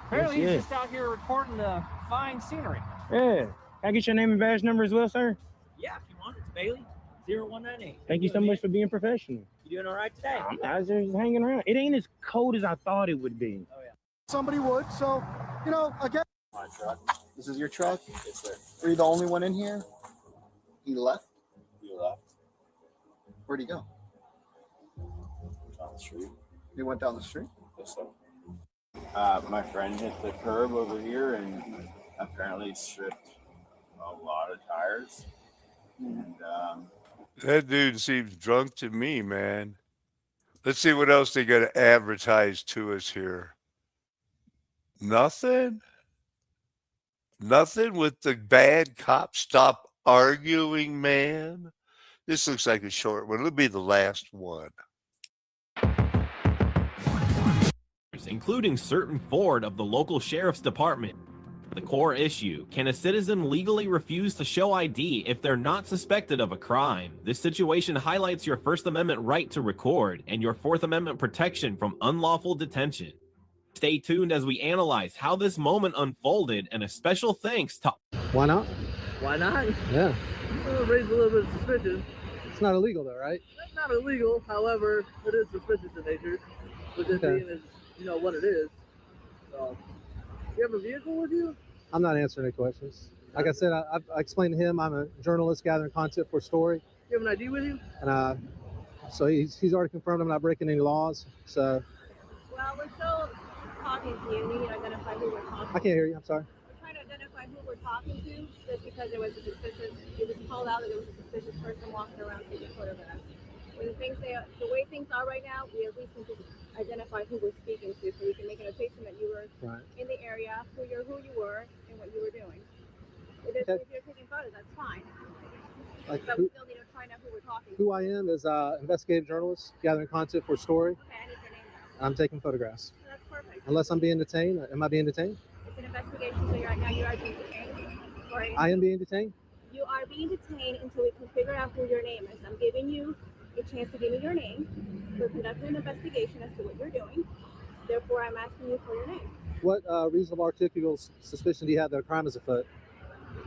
Apparently he's just out here recording the fine scenery.
Yeah. Can I get your name and badge number as well, sir?
Yeah, if you want, it's Bailey 0198.
Thank you so much for being professional.
You doing all right today?
I was just hanging around. It ain't as cold as I thought it would be.
Oh, yeah.
Somebody would, so, again.
My truck. This is your truck? Yes, sir. Are you the only one in here? He left? He left. Where'd he go? Down the street. He went down the street? Yes, sir. My friend hit the curb over here and apparently stripped a lot of tires. And,
That dude seems drunk to me, man. Let's see what else they got to advertise to us here. Nothing? Nothing with the bad cop. Stop arguing, man. This looks like a short one. It'll be the last one.
Including certain Ford of the local sheriff's department. The core issue, can a citizen legally refuse to show ID if they're not suspected of a crime? This situation highlights your First Amendment right to record and your Fourth Amendment protection from unlawful detention. Stay tuned as we analyze how this moment unfolded, and a special thanks to...
Why not?
Why not?
Yeah.
Well, raise a little bit of suspicion.
It's not illegal, though, right?
It's not illegal, however, it is suspicious in nature. With it being as, what it is. So, you have a vehicle with you?
I'm not answering any questions. Like I said, I explained to him I'm a journalist gathering content for a story.
You have an ID with you?
And so he's already confirmed I'm not breaking any laws. So.
Well, we're still talking to you. We need to identify who we're talking to.
I can't hear you. I'm sorry.
We're trying to identify who we're talking to just because it was called out that there was a suspicious person walking around taking photographs. The way things are right now, we at least need to identify who we're speaking to so we can make a notation that you were in the area, who you were, and what you were doing. If you're taking photos, that's fine.
Like
but we still need to find out who we're talking to.
Who I am is investigative journalist gathering content for a story.
Okay, I need your name now.
I'm taking photographs.
So that's perfect.
Unless I'm being detained. Am I being detained?
It's an investigation, so you're being detained.
Right? I am being detained?
You are being detained until we can figure out who your name is. I'm giving you a chance to give me your name. We're conducting an investigation as to what you're doing. Therefore, I'm asking you for your name.
What reasonable articulable suspicion do you have that a crime is afoot?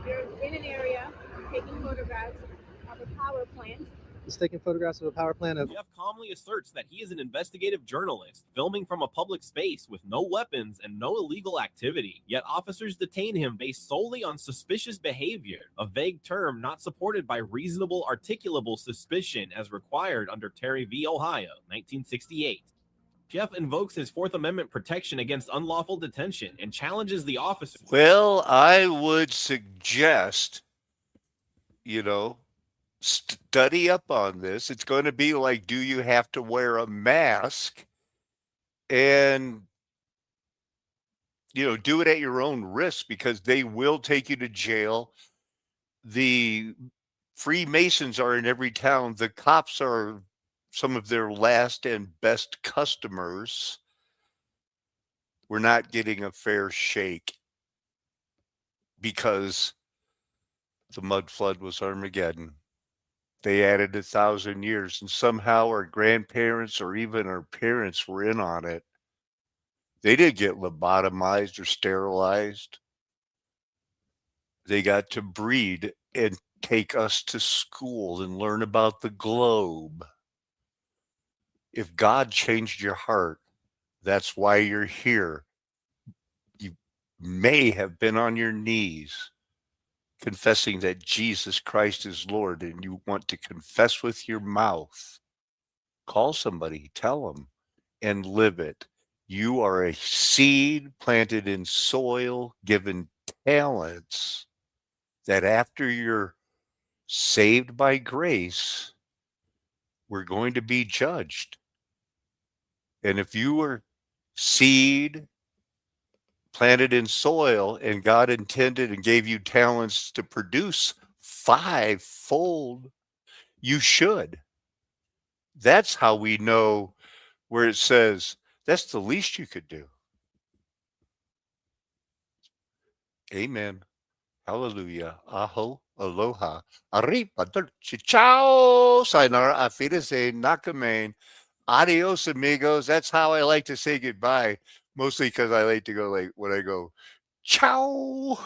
You're in an area taking photographs of a power plant.
He's taking photographs of a power plant.
Jeff calmly asserts that he is an investigative journalist filming from a public space with no weapons and no illegal activity, yet officers detain him based solely on suspicious behavior, a vague term not supported by reasonable articulable suspicion as required under Terry v. Ohio, 1968. Jeff invokes his Fourth Amendment protection against unlawful detention and challenges the officer.
Well, I would suggest, study up on this. It's going to be like, do you have to wear a mask? And, do it at your own risk, because they will take you to jail. The Freemasons are in every town. The cops are some of their last and best customers. We're not getting a fair shake because the mud flood was Armageddon. They added 1,000 years, and somehow our grandparents or even our parents were in on it. They didn't get lobotomized or sterilized. They got to breed and take us to school and learn about the globe. If God changed your heart, that's why you're here. You may have been on your knees confessing that Jesus Christ is Lord, and you want to confess with your mouth. Call somebody, tell them, and live it. You are a seed planted in soil, given talents, that after you're saved by grace, we're going to be judged. And if you were seed planted in soil and God intended and gave you talents to produce fivefold, you should. That's how we know where it says that's the least you could do. Amen. Hallelujah. Aho. Aloha. Arrivederci. Ciao. Sayonara. Auf Wiedersehen. Nakamain. Adios, amigos. That's how I like to say goodbye. Mostly because I like to go when I go, ciao.